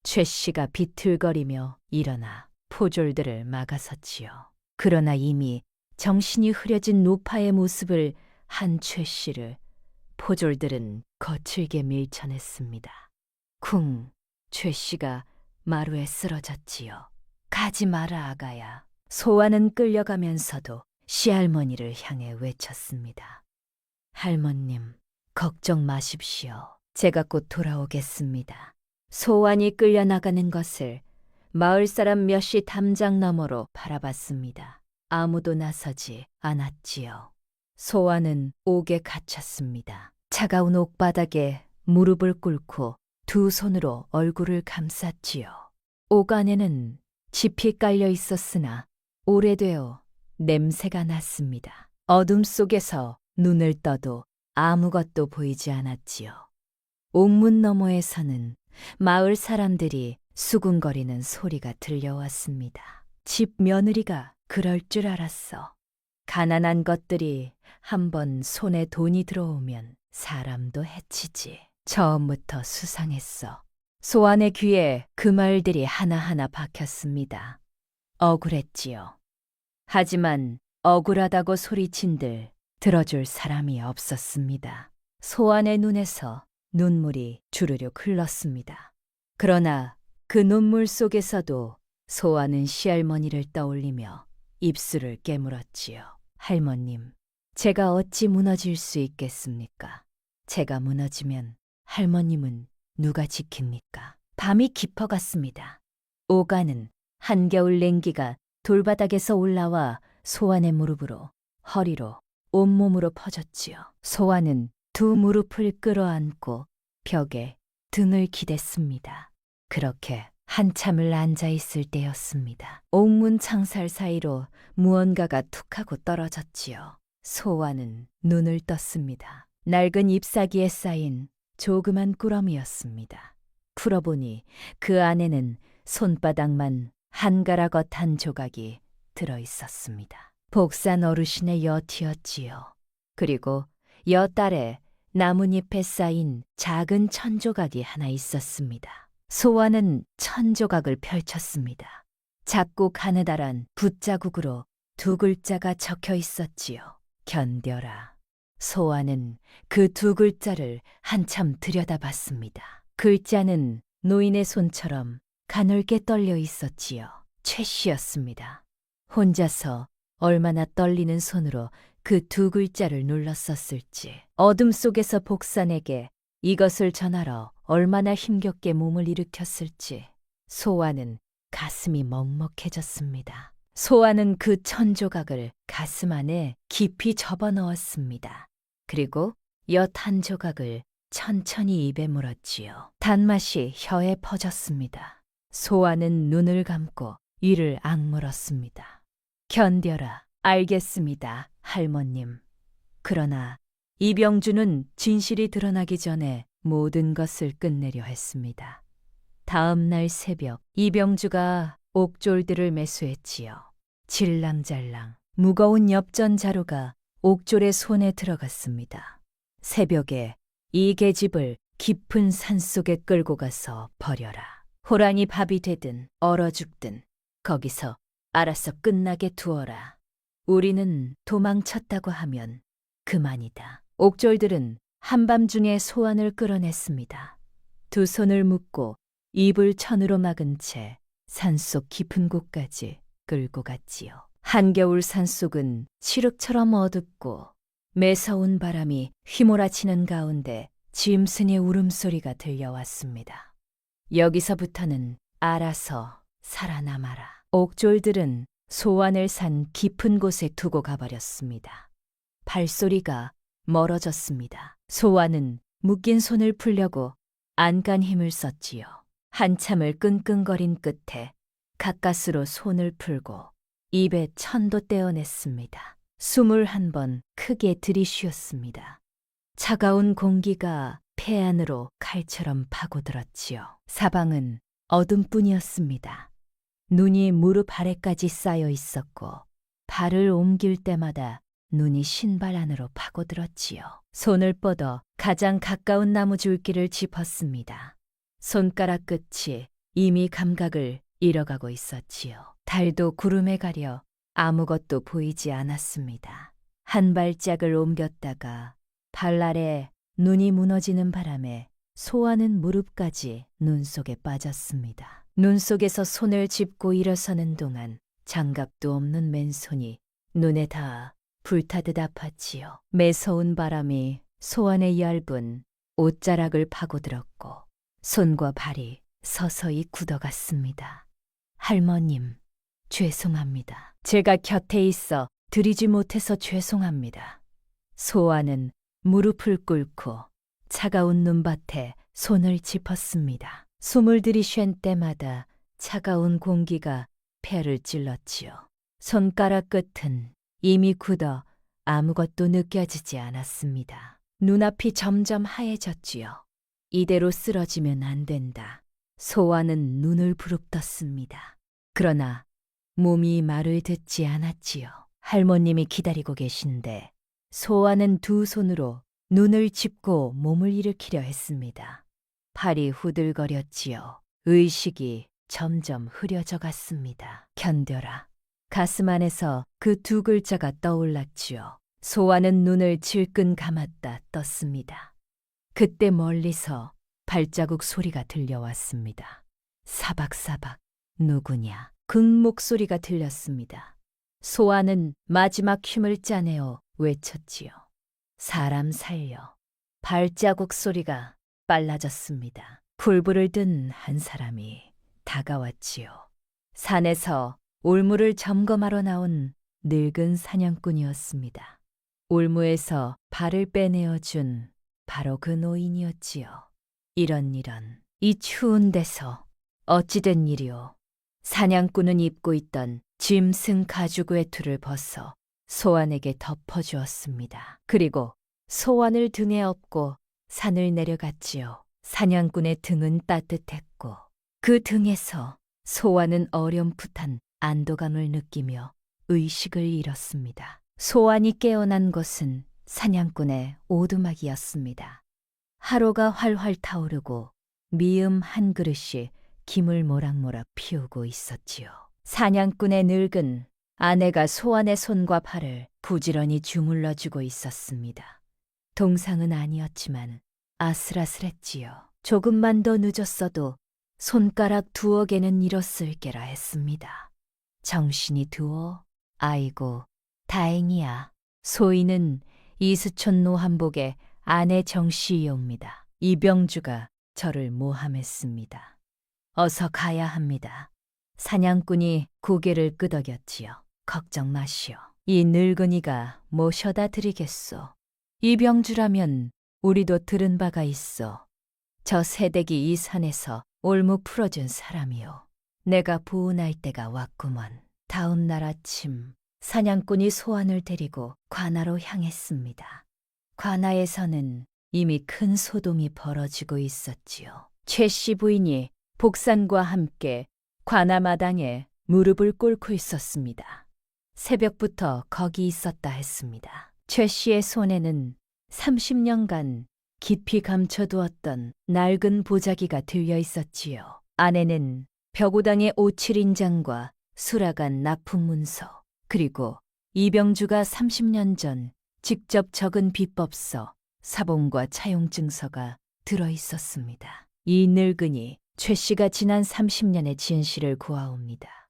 최 씨가 비틀거리며 일어나 포졸들을 막아섰지요. 그러나 이미 정신이 흐려진 노파의 모습을 한 최 씨를 포졸들은 거칠게 밀쳐냈습니다. 쿵! 최 씨가 마루에 쓰러졌지요. 가지 마라, 아가야. 소환은 끌려가면서도 시할머니를 향해 외쳤습니다. 할머님, 걱정 마십시오. 제가 곧 돌아오겠습니다. 소환이 끌려나가는 것을 마을 사람 몇이 담장 너머로 바라봤습니다. 아무도 나서지 않았지요. 소환은 옥에 갇혔습니다. 차가운 옥바닥에 무릎을 꿇고 두 손으로 얼굴을 감쌌지요. 옥 안에는 짚이 깔려 있었으나 오래되어 냄새가 났습니다. 어둠 속에서 눈을 떠도 아무것도 보이지 않았지요. 옥문 너머에서는 마을 사람들이 수군거리는 소리가 들려왔습니다. 집 며느리가 그럴 줄 알았어. 가난한 것들이 한번 손에 돈이 들어오면 사람도 해치지. 처음부터 수상했어. 소환의 귀에 그 말들이 하나하나 박혔습니다. 억울했지요. 하지만 억울하다고 소리친들 들어줄 사람이 없었습니다. 소환의 눈에서 눈물이 주르륵 흘렀습니다. 그러나 그 눈물 속에서도 소환은 시할머니를 떠올리며 입술을 깨물었지요. 할머님, 제가 어찌 무너질 수 있겠습니까? 제가 무너지면 할머님은 누가 지킵니까? 밤이 깊어갔습니다. 오가는 한겨울 냉기가 돌바닥에서 올라와 소환의 무릎으로, 허리로, 온몸으로 퍼졌지요. 소환은 두 무릎을 끌어안고 벽에 등을 기댔습니다. 그렇게 한참을 앉아있을 때였습니다. 옥문 창살 사이로 무언가가 툭하고 떨어졌지요. 소환은 눈을 떴습니다. 낡은 잎사귀에 쌓인 조그만 꾸러미였습니다. 풀어보니 그 안에는 손바닥만 한 가락엇 한 조각이 들어있었습니다. 복산 어르신의 여티였지요. 그리고 여딸의 나뭇잎에 쌓인 작은 천조각이 하나 있었습니다. 소환은 천조각을 펼쳤습니다. 작고 가느다란 붓자국으로 두 글자가 적혀 있었지요. 견뎌라. 소환은 그 두 글자를 한참 들여다봤습니다. 글자는 노인의 손처럼 가늘게 떨려 있었지요. 최 씨였습니다. 혼자서 얼마나 떨리는 손으로 그 두 글자를 눌렀었을지, 어둠 속에서 복산에게 이것을 전하러 얼마나 힘겹게 몸을 일으켰을지, 소환은 가슴이 먹먹해졌습니다. 소환은 그 천조각을 가슴 안에 깊이 접어넣었습니다. 그리고 엿 한 조각을 천천히 입에 물었지요. 단맛이 혀에 퍼졌습니다. 소환은 눈을 감고 이를 악물었습니다. 견뎌라. 알겠습니다, 할머님. 그러나 이병주는 진실이 드러나기 전에 모든 것을 끝내려 했습니다. 다음 날 새벽, 이병주가 옥졸들을 매수했지요. 질랑잘랑 무거운 엽전 자루가 옥졸의 손에 들어갔습니다. 새벽에 이 계집을 깊은 산속에 끌고 가서 버려라. 호랑이 밥이 되든 얼어 죽든 거기서 알아서 끝나게 두어라. 우리는 도망쳤다고 하면 그만이다. 옥졸들은 한밤중에 소환을 끌어냈습니다. 두 손을 묶고 입을 천으로 막은 채 산속 깊은 곳까지 끌고 갔지요. 한겨울 산속은 칠흑처럼 어둡고 매서운 바람이 휘몰아치는 가운데 짐승의 울음소리가 들려왔습니다. 여기서부터는 알아서 살아남아라. 옥졸들은 소환을 산 깊은 곳에 두고 가버렸습니다. 발소리가 멀어졌습니다. 소환은 묶인 손을 풀려고 안간 힘을 썼지요. 한참을 끙끙거린 끝에 가까스로 손을 풀고 입에 천도 떼어냈습니다. 21번 크게 들이쉬었습니다. 차가운 공기가 폐 안으로 칼처럼 파고들었지요. 사방은 어둠뿐이었습니다. 눈이 무릎 아래까지 쌓여 있었고 발을 옮길 때마다 눈이 신발 안으로 파고들었지요. 손을 뻗어 가장 가까운 나무 줄기를 짚었습니다. 손가락 끝이 이미 감각을 잃어가고 있었지요. 달도 구름에 가려 아무것도 보이지 않았습니다. 한 발짝을 옮겼다가 발 아래 눈이 무너지는 바람에 소아는 무릎까지 눈 속에 빠졌습니다. 눈 속에서 손을 짚고 일어서는 동안 장갑도 없는 맨손이 눈에 닿아 불타듯 아팠지요. 매서운 바람이 소안의 얇은 옷자락을 파고들었고 손과 발이 서서히 굳어갔습니다. 할머님, 죄송합니다. 제가 곁에 있어 드리지 못해서 죄송합니다. 소아는 무릎을 꿇고 차가운 눈밭에 손을 짚었습니다. 숨을 들이쉔 때마다 차가운 공기가 폐를 찔렀지요. 손가락 끝은 이미 굳어 아무것도 느껴지지 않았습니다. 눈앞이 점점 하얘졌지요. 이대로 쓰러지면 안 된다. 소아는 눈을 부릅떴습니다. 그러나 몸이 말을 듣지 않았지요. 할머님이 기다리고 계신데 소아는 두 손으로 눈을 짚고 몸을 일으키려 했습니다. 팔이 후들거렸지요. 의식이 점점 흐려져 갔습니다. 견뎌라. 가슴 안에서 그 두 글자가 떠올랐지요. 소아는 눈을 질끈 감았다 떴습니다. 그때 멀리서 발자국 소리가 들려왔습니다. 사박사박 누구냐? 목소리가 들렸습니다. 소아는 마지막 힘을 짜내어 외쳤지요. 사람 살려. 발자국 소리가 빨라졌습니다. 풀불을 든 한 사람이 다가왔지요. 산에서 올무를 점검하러 나온 늙은 사냥꾼이었습니다. 올무에서 발을 빼내어 준 바로 그 노인이었지요. 이런 이 추운 데서 어찌된 일이오. 사냥꾼은 입고 있던 짐승 가죽 외투를 벗어 소환에게 덮어주었습니다. 그리고 소환을 등에 업고 산을 내려갔지요. 사냥꾼의 등은 따뜻했고 그 등에서 소환은 어렴풋한 안도감을 느끼며 의식을 잃었습니다. 소환이 깨어난 것은 사냥꾼의 오두막이었습니다. 하루가 활활 타오르고 미음 한 그릇이 김을 모락모락 피우고 있었지요. 사냥꾼의 늙은 아내가 소환의 손과 발을 부지런히 주물러주고 있었습니다. 동상은 아니었지만 아슬아슬했지요. 조금만 더 늦었어도 손가락 두어 개는 잃었을 게라 했습니다. 정신이 두어? 아이고, 다행이야. 소인은 이수촌 노한복의 아내 정씨이옵니다. 이병주가 저를 모함했습니다. 어서 가야 합니다. 사냥꾼이 고개를 끄덕였지요. 걱정 마시오. 이 늙은이가 모셔다 드리겠소. 이병주라면 우리도 들은 바가 있어. 저 새댁이 이 산에서 올무 풀어준 사람이오. 내가 부운할 때가 왔구먼. 다음 날 아침 사냥꾼이 소환을 데리고 관아로 향했습니다. 관아에서는 이미 큰 소동이 벌어지고 있었지요. 최씨 부인이 복산과 함께 관아 마당에 무릎을 꿇고 있었습니다. 새벽부터 거기 있었다 했습니다. 최씨의 손에는 30년간 깊이 감춰두었던 낡은 보자기가 들려 있었지요. 안에는 벽오당의 오칠인장과 수라간 납품문서, 그리고 이병주가 30년 전 직접 적은 비법서, 사본과 차용증서가 들어 있었습니다. 이 늙은이 최 씨가 지난 30년의 진실을 구하옵니다.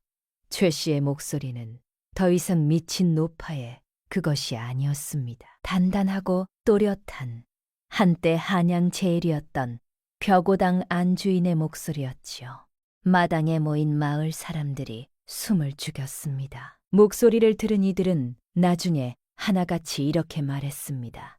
최 씨의 목소리는 더 이상 미친 노파의 그것이 아니었습니다. 단단하고 또렷한 한때 한양 제일이었던 벽오당 안주인의 목소리였지요. 마당에 모인 마을 사람들이 숨을 죽였습니다. 목소리를 들은 이들은 나중에 하나같이 이렇게 말했습니다.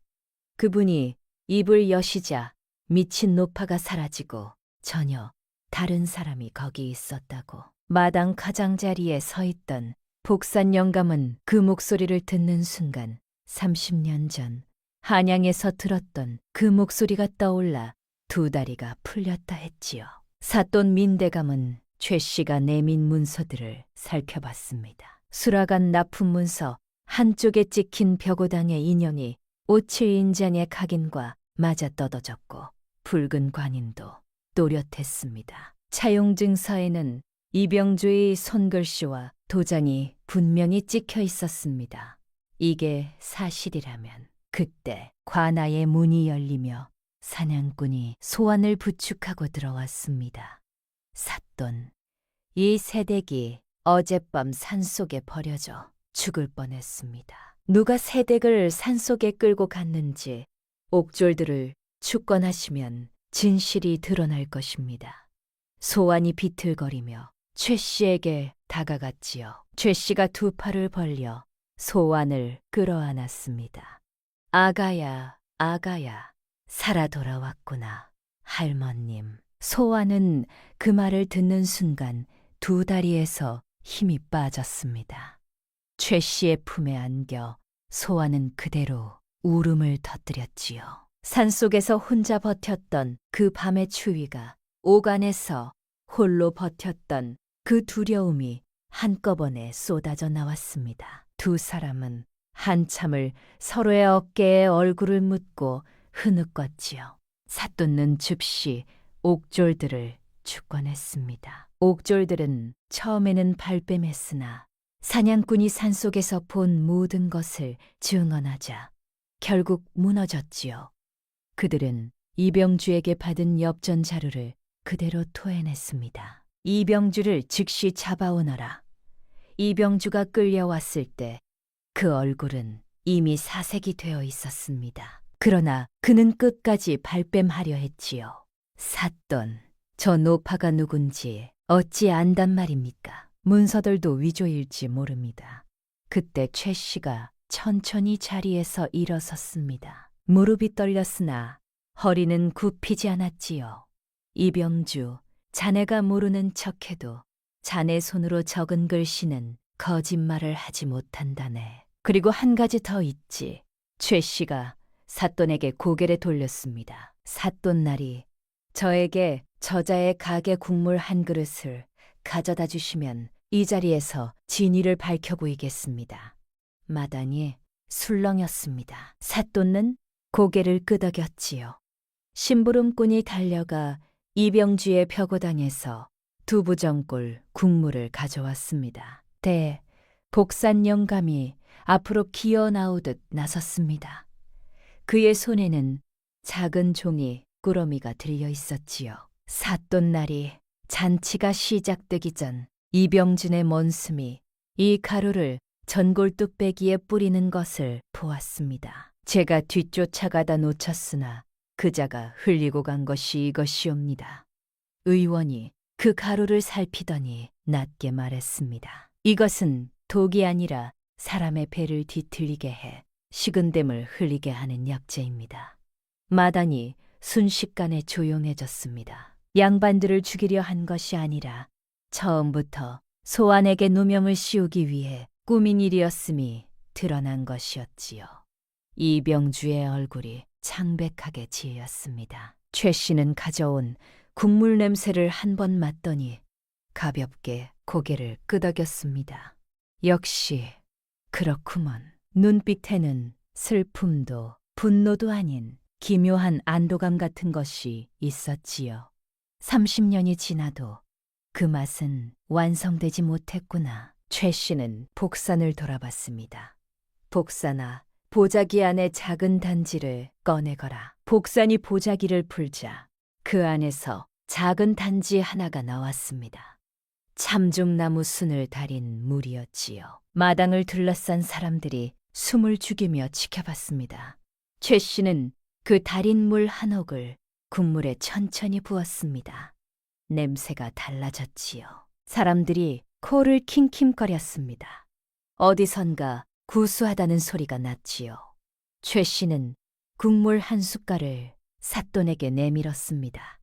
그분이 입을 여시자 미친 노파가 사라지고 전혀 다른 사람이 거기 있었다고. 마당 가장자리에 서 있던 복산 영감은 그 목소리를 듣는 순간 30년 전 한양에서 들었던 그 목소리가 떠올라 두 다리가 풀렸다 했지요. 삿돈 민대감은 최 씨가 내민 문서들을 살펴봤습니다. 수라간 납품 문서 한쪽에 찍힌 벽오당의 인형이 오칠인장의 각인과 맞아 떨어졌고 붉은 관인도 또렷했습니다. 차용증서에는 이병주의 손글씨와 도장이 분명히 찍혀 있었습니다. 이게 사실이라면 그때 관아의 문이 열리며 사냥꾼이 소환을 부축하고 들어왔습니다. 삿돈, 이 새댁이 어젯밤 산속에 버려져 죽을 뻔했습니다. 누가 새댁을 산속에 끌고 갔는지 옥졸들을 축권하시면 진실이 드러날 것입니다. 소환이 비틀거리며 최 씨에게 다가갔지요. 최 씨가 두 팔을 벌려 소환을 끌어안았습니다. 아가야, 아가야, 살아 돌아왔구나. 할머님. 소환은 그 말을 듣는 순간 두 다리에서 힘이 빠졌습니다. 최 씨의 품에 안겨 소환은 그대로 울음을 터뜨렸지요. 산속에서 혼자 버텼던 그 밤의 추위가 오간에서 홀로 버텼던 그 두려움이 한꺼번에 쏟아져 나왔습니다. 두 사람은 한참을 서로의 어깨에 얼굴을 묻고 흐느꼈지요. 삿돈는 즉시 옥졸들을 축권했습니다. 옥졸들은 처음에는 발뺌했으나 사냥꾼이 산속에서 본 모든 것을 증언하자 결국 무너졌지요. 그들은 이병주에게 받은 엽전 자루를 그대로 토해냈습니다. 이병주를 즉시 잡아오너라. 이병주가 끌려왔을 때 그 얼굴은 이미 사색이 되어 있었습니다. 그러나 그는 끝까지 발뺌하려 했지요. 삿돈, 저 노파가 누군지 어찌 안단 말입니까? 문서들도 위조일지 모릅니다. 그때 최 씨가 천천히 자리에서 일어섰습니다. 무릎이 떨렸으나 허리는 굽히지 않았지요. 이병주, 자네가 모르는 척해도 자네 손으로 적은 글씨는 거짓말을 하지 못한다네. 그리고 한 가지 더 있지. 최 씨가 삿돈에게 고개를 돌렸습니다. 삿돈날이 저에게 저자의 가게 국물 한 그릇을 가져다 주시면 이 자리에서 진위를 밝혀 보이겠습니다. 마당이 술렁였습니다. 삿돈은 고개를 끄덕였지요. 심부름꾼이 달려가 이병주의 벽오당에서 두부전골 국물을 가져왔습니다. 복산 영감이 앞으로 기어 나오듯 나섰습니다. 그의 손에는 작은 종이 꾸러미가 들려 있었지요. 삿돈날이 잔치가 시작되기 전 이병준의 먼숨이 이 가루를 전골 뚝배기에 뿌리는 것을 보았습니다. 제가 뒤쫓아가다 놓쳤으나 그자가 흘리고 간 것이 이것이옵니다. 의원이 그 가루를 살피더니 낮게 말했습니다. 이것은 독이 아니라 사람의 배를 뒤틀리게 해 식은땀을 흘리게 하는 약재입니다. 마당이 순식간에 조용해졌습니다. 양반들을 죽이려 한 것이 아니라 처음부터 소환에게 누명을 씌우기 위해 꾸민 일이었음이 드러난 것이었지요. 이병주의 얼굴이 창백하게 지었습니다. 최 씨는 가져온 국물 냄새를 한 번 맡더니 가볍게 고개를 끄덕였습니다. 역시 그렇구먼. 눈빛에는 슬픔도 분노도 아닌 기묘한 안도감 같은 것이 있었지요. 30년이 지나도 그 맛은 완성되지 못했구나. 최 씨는 복산을 돌아봤습니다. 복산아, 보자기 안에 작은 단지를 꺼내거라. 복산이 보자기를 풀자 그 안에서 작은 단지 하나가 나왔습니다. 참중나무 순을 달인 물이었지요. 마당을 둘러싼 사람들이 숨을 죽이며 지켜봤습니다. 최 씨는 그 달인 물 한 옥을 국물에 천천히 부었습니다. 냄새가 달라졌지요. 사람들이 코를 킹킹거렸습니다. 어디선가 구수하다는 소리가 났지요. 최 씨는 국물 한 숟갈을 삿돈에게 내밀었습니다.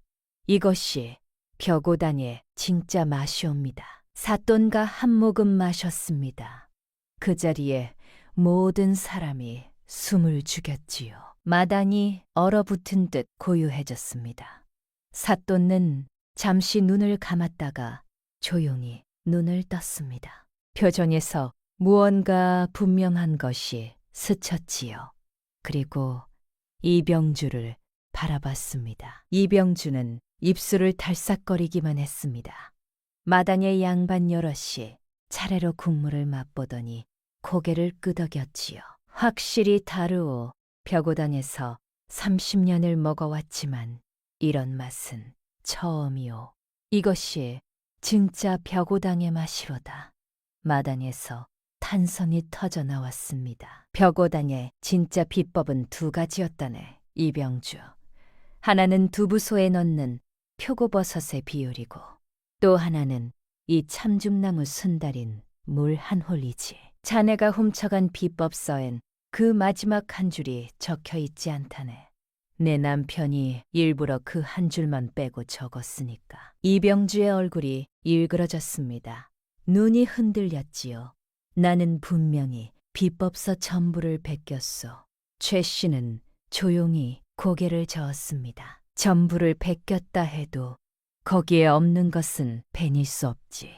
이것이 벽오당의 진짜 맛이옵니다. 삿돈과 한 모금 마셨습니다. 그 자리에 모든 사람이 숨을 죽였지요. 마당이 얼어붙은 듯 고요해졌습니다. 삿돈는 잠시 눈을 감았다가 조용히 눈을 떴습니다. 표정에서 무언가 분명한 것이 스쳤지요. 그리고 이병주를 바라봤습니다. 이병주는 입술을 달싹거리기만 했습니다. 마당의 양반 여럿이 차례로 국물을 맛보더니 고개를 끄덕였지요. 확실히 다르오. 벽오당에서 30년을 먹어왔지만 이런 맛은 처음이오. 이것이 진짜 벽오당의 맛이로다. 마당에서 탄성이 터져 나왔습니다. 벽오당의 진짜 비법은 두 가지였다네. 이병주. 하나는 두부소에 넣는 표고버섯의 비율이고 또 하나는 이 참중나무 순달인 물 한 홀이지. 자네가 훔쳐간 비법서엔 그 마지막 한 줄이 적혀 있지 않다네. 내 남편이 일부러 그 한 줄만 빼고 적었으니까. 이병주의 얼굴이 일그러졌습니다. 눈이 흔들렸지요. 나는 분명히 비법서 전부를 베꼈소. 최 씨는 조용히 고개를 저었습니다. 전부를 베꼈다 해도 거기에 없는 것은 베닐 수 없지.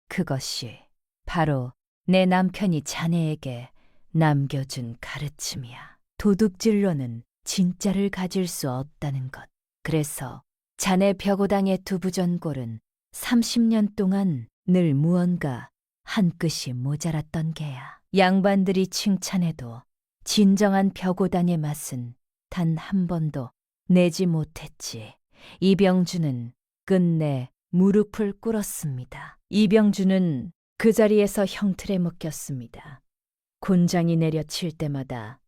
그것이 바로 내 남편이 자네에게 남겨준 가르침이야. 도둑질로는 진짜를 가질 수 없다는 것. 그래서 자네 벽오당의 두부전골은 30년 동안 늘 무언가 한 끗이 모자랐던 게야. 양반들이 칭찬해도 진정한 벽오당의 맛은 단 한 번도 내지 못했지. 이병주는 끝내 무릎을 꿇었습니다. 이병주는 그 자리에서 형틀에 묶였습니다. 곤장이 내려칠 때마다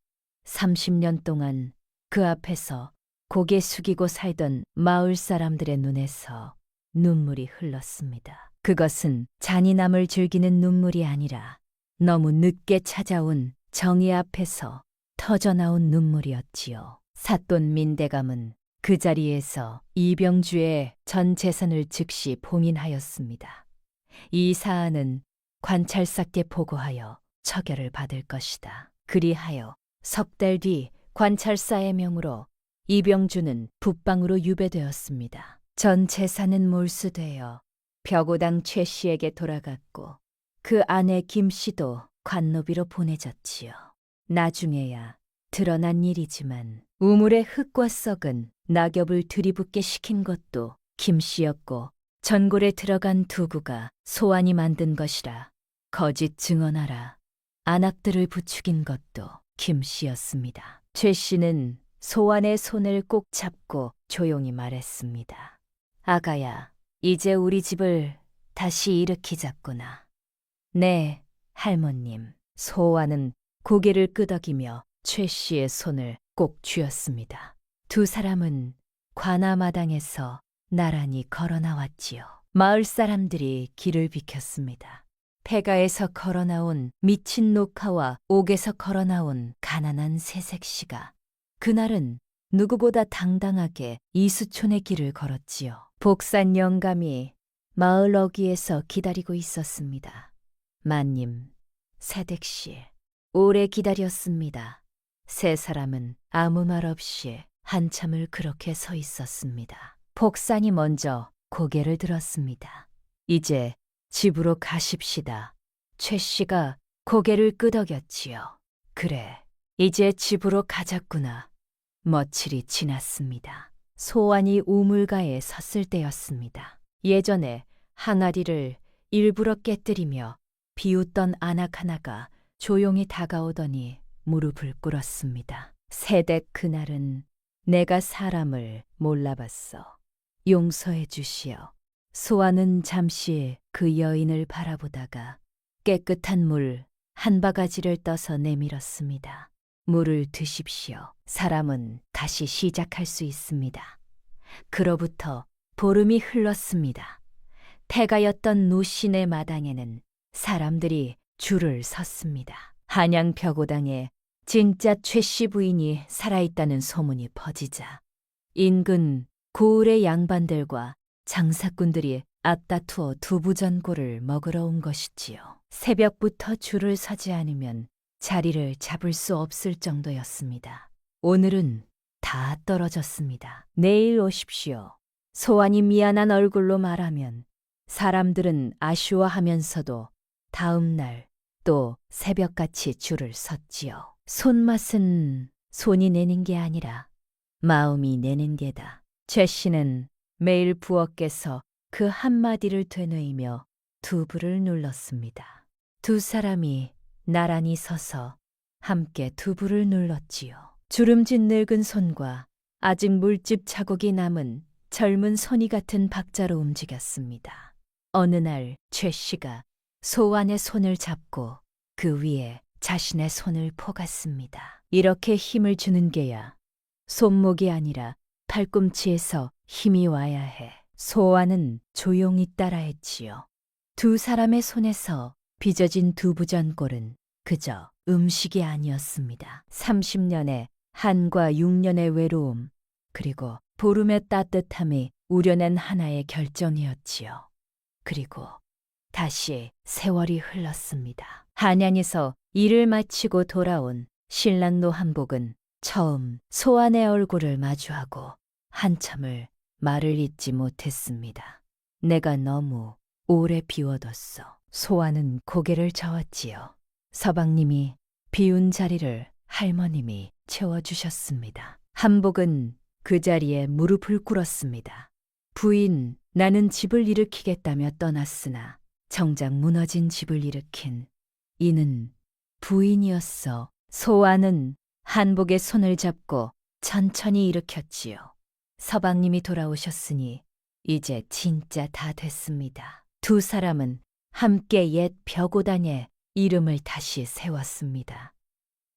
30년 동안 그 앞에서 고개 숙이고 살던 마을 사람들의 눈에서 눈물이 흘렀습니다. 그것은 잔인함을 즐기는 눈물이 아니라 너무 늦게 찾아온 정의 앞에서 터져나온 눈물이었지요. 삿돈 민대감은 그 자리에서 이병주의 전 재산을 즉시 봉인하였습니다. 이 사안은 관찰사께 보고하여 처결을 받을 것이다. 그리하여 석 달 뒤 관찰사의 명으로 이병주는 북방으로 유배되었습니다. 전 재산은 몰수되어 벽오당 최 씨에게 돌아갔고 그 아내 김 씨도 관노비로 보내졌지요. 나중에야 드러난 일이지만 우물의 흙과 썩은 낙엽을 들이붓게 시킨 것도 김 씨였고 전골에 들어간 두부가 소환이 만든 것이라 거짓 증언하라 안악들을 부추긴 것도 김 씨였습니다. 최 씨는 소환의 손을 꼭 잡고 조용히 말했습니다. 아가야, 이제 우리 집을 다시 일으키자꾸나. 네, 할머님. 소환은 고개를 끄덕이며 최 씨의 손을 꼭 쥐었습니다. 두 사람은 관아마당에서 나란히 걸어 나왔지요. 마을 사람들이 길을 비켰습니다. 폐가에서 걸어 나온 미친 녹화와 옥에서 걸어 나온 가난한 새색시가 그날은 누구보다 당당하게 이수촌의 길을 걸었지요. 복산 영감이 마을 어귀에서 기다리고 있었습니다. 마님, 새댁씨, 오래 기다렸습니다. 세 사람은 아무 말 없이 한참을 그렇게 서 있었습니다. 복산이 먼저 고개를 들었습니다. 이제 집으로 가십시다. 최 씨가 고개를 끄덕였지요. 그래, 이제 집으로 가자꾸나. 며칠이 지났습니다. 소환이 우물가에 섰을 때였습니다. 예전에 항아리를 일부러 깨뜨리며 비웃던 안악 하나가 조용히 다가오더니 무릎을 꿇었습니다. 새댁 그날은 내가 사람을 몰라봤어. 용서해 주시오. 소환은 잠시 그 여인을 바라보다가 깨끗한 물 한 바가지를 떠서 내밀었습니다. 물을 드십시오. 사람은 다시 시작할 수 있습니다. 그로부터 보름이 흘렀습니다. 폐가였던 노신의 마당에는 사람들이 줄을 섰습니다. 한양 벽오당에 진짜 최 씨 부인이 살아있다는 소문이 퍼지자 인근 고을의 양반들과 장사꾼들이 앞다투어 두부전골을 먹으러 온 것이지요. 새벽부터 줄을 서지 않으면 자리를 잡을 수 없을 정도였습니다. 오늘은 다 떨어졌습니다. 내일 오십시오. 소환이 미안한 얼굴로 말하면 사람들은 아쉬워하면서도 다음 날 또 새벽같이 줄을 섰지요. 손맛은 손이 내는 게 아니라 마음이 내는 게다. 최 씨는 매일 부엌에서 그 한마디를 되뇌이며 두부를 눌렀습니다. 두 사람이 나란히 서서 함께 두부를 눌렀지요. 주름진 늙은 손과 아직 물집 자국이 남은 젊은 손이 같은 박자로 움직였습니다. 어느 날 최 씨가 소환의 손을 잡고 그 위에 자신의 손을 포갔습니다. 이렇게 힘을 주는 게야 손목이 아니라 팔꿈치에서 힘이 와야 해. 소환은 조용히 따라했지요. 두 사람의 손에서 빚어진 두부전골은 그저 음식이 아니었습니다. 30년의 한과 6년의 외로움, 그리고 보름의 따뜻함이 우려낸 하나의 결정이었지요. 그리고 다시 세월이 흘렀습니다. 한양에서 일을 마치고 돌아온 신랑 노한복은 처음 소환의 얼굴을 마주하고 한참을 말을 잇지 못했습니다. 내가 너무 오래 비워뒀어. 소환은 고개를 저었지요. 서방님이 비운 자리를 할머님이 채워주셨습니다. 한복은 그 자리에 무릎을 꿇었습니다. 부인, 나는 집을 일으키겠다며 떠났으나 정작 무너진 집을 일으킨 이는 부인이었어. 소환은 한복의 손을 잡고 천천히 일으켰지요. 서방님이 돌아오셨으니 이제 진짜 다 됐습니다. 두 사람은 함께 옛 벽오당에 이름을 다시 세웠습니다.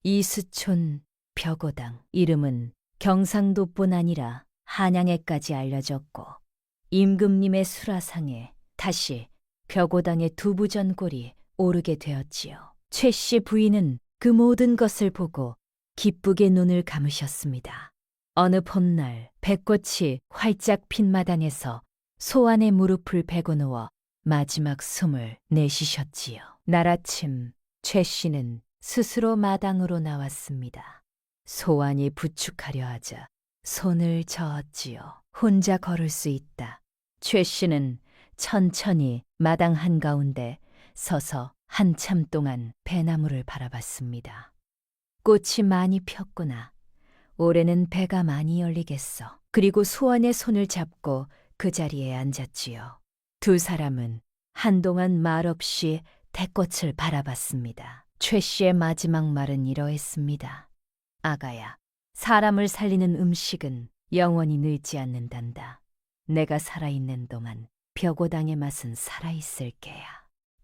이수촌 벽오당. 이름은 경상도뿐 아니라 한양에까지 알려졌고 임금님의 수라상에 다시 벽오당의 두부전골이 오르게 되었지요. 최 씨 부인은 그 모든 것을 보고 기쁘게 눈을 감으셨습니다. 어느 봄날 백꽃이 활짝 핀 마당에서 소환의 무릎을 베고 누워 마지막 숨을 내쉬셨지요. 날아침 최 씨는 스스로 마당으로 나왔습니다. 소환이 부축하려 하자 손을 저었지요. 혼자 걸을 수 있다. 최 씨는 천천히 마당 한가운데 서서 한참 동안 배나무를 바라봤습니다. 꽃이 많이 폈구나. 올해는 배가 많이 열리겠어. 그리고 소환의 손을 잡고 그 자리에 앉았지요. 두 사람은 한동안 말없이 대꽃을 바라봤습니다. 최 씨의 마지막 말은 이러했습니다. 아가야, 사람을 살리는 음식은 영원히 늙지 않는단다. 내가 살아있는 동안 벽오당의 맛은 살아있을 게야.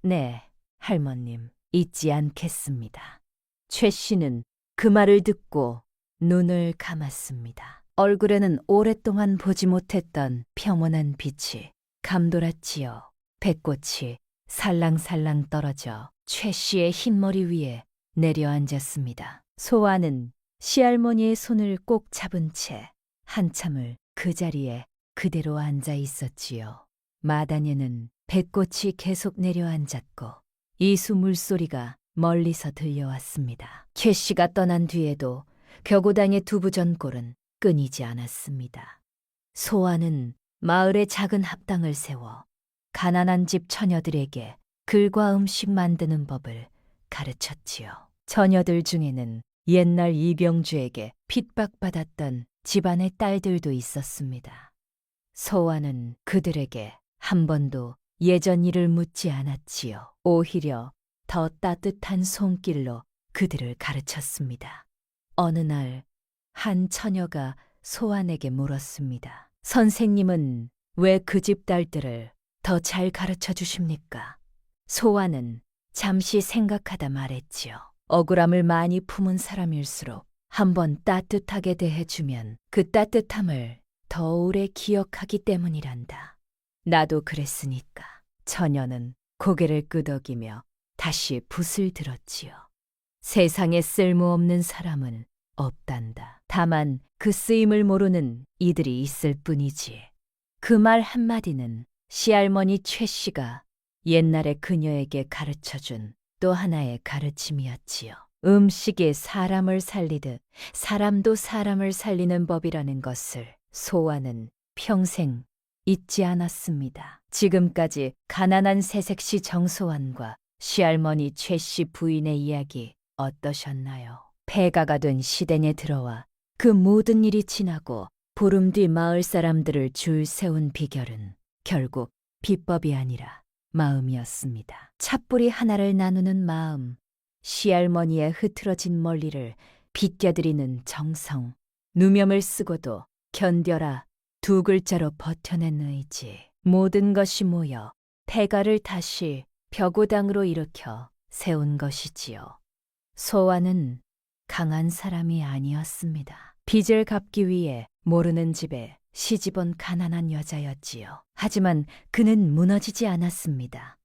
네, 할머님, 잊지 않겠습니다. 최 씨는 그 말을 듣고 눈을 감았습니다. 얼굴에는 오랫동안 보지 못했던 평온한 빛이 감돌았지요. 백꽃이 살랑살랑 떨어져 최 씨의 흰머리 위에 내려앉았습니다. 소아는 시할머니의 손을 꼭 잡은 채 한참을 그 자리에 그대로 앉아 있었지요. 마당에는 백꽃이 계속 내려앉았고 이수 물소리가 멀리서 들려왔습니다. 최 씨가 떠난 뒤에도 벽오당의 두부전골은 끊이지 않았습니다. 소아는 마을에 작은 합당을 세워 가난한 집 처녀들에게 글과 음식 만드는 법을 가르쳤지요. 처녀들 중에는 옛날 이병주에게 핍박받았던 집안의 딸들도 있었습니다. 소아는 그들에게 한 번도 예전 일을 묻지 않았지요. 오히려 더 따뜻한 손길로 그들을 가르쳤습니다. 어느 날 한 처녀가 소환에게 물었습니다. 선생님은 왜 그 집 딸들을 더 잘 가르쳐 주십니까? 소환은 잠시 생각하다 말했지요. 억울함을 많이 품은 사람일수록 한번 따뜻하게 대해주면 그 따뜻함을 더 오래 기억하기 때문이란다. 나도 그랬으니까. 처녀는 고개를 끄덕이며 다시 붓을 들었지요. 세상에 쓸모없는 사람은 없단다. 다만 그 쓰임을 모르는 이들이 있을 뿐이지. 그 말 한마디는 시할머니 최 씨가 옛날에 그녀에게 가르쳐준 또 하나의 가르침이었지요. 음식이 사람을 살리듯 사람도 사람을 살리는 법이라는 것을 소아는 평생 잊지 않았습니다. 지금까지 가난한 새색시 정소환과 시할머니 최씨 부인의 이야기 어떠셨나요? 폐가가 된 시댁에 들어와 그 모든 일이 지나고 보름 뒤 마을 사람들을 줄 세운 비결은 결국 비법이 아니라 마음이었습니다. 찻불이 하나를 나누는 마음, 시할머니의 흐트러진 멀리를 빗겨드리는 정성, 누명을 쓰고도 견뎌라 두 글자로 버텨낸 의지, 모든 것이 모여 폐가를 다시 벽오당으로 일으켜 세운 것이지요. 소아는 강한 사람이 아니었습니다. 빚을 갚기 위해 모르는 집에 시집온 가난한 여자였지요. 하지만 그는 무너지지 않았습니다.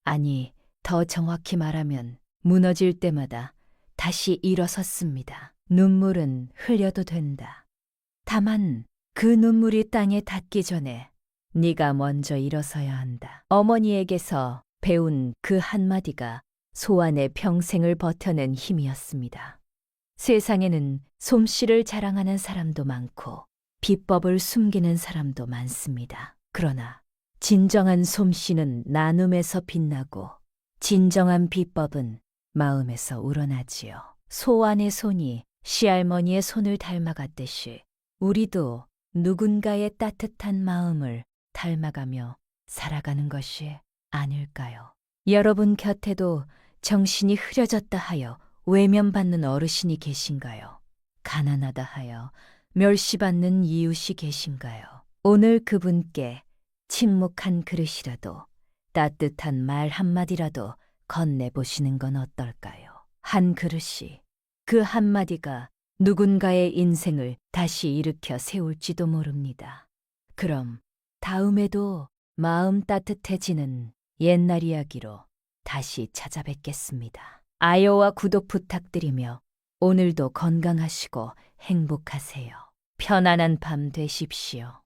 아니, 더 정확히 말하면 무너질 때마다 다시 일어섰습니다. 눈물은 흘려도 된다. 다만 그 눈물이 땅에 닿기 전에 네가 먼저 일어서야 한다. 어머니에게서 배운 그 한마디가 소아의 평생을 버텨낸 힘이었습니다. 세상에는 솜씨를 자랑하는 사람도 많고 비법을 숨기는 사람도 많습니다. 그러나 진정한 솜씨는 나눔에서 빛나고 진정한 비법은 마음에서 우러나지요. 소안의 손이 시할머니의 손을 닮아갔듯이 우리도 누군가의 따뜻한 마음을 닮아가며 살아가는 것이 아닐까요? 여러분 곁에도 정신이 흐려졌다 하여 외면받는 어르신이 계신가요? 가난하다 하여 멸시받는 이웃이 계신가요? 오늘 그분께 침묵한 그릇이라도 따뜻한 말 한마디라도 건네보시는 건 어떨까요? 한 그릇이, 그 한마디가 누군가의 인생을 다시 일으켜 세울지도 모릅니다. 그럼 다음에도 마음 따뜻해지는 옛날 이야기로 다시 찾아뵙겠습니다. 아여와 구독 부탁드리며 오늘도 건강하시고 행복하세요. 편안한 밤 되십시오.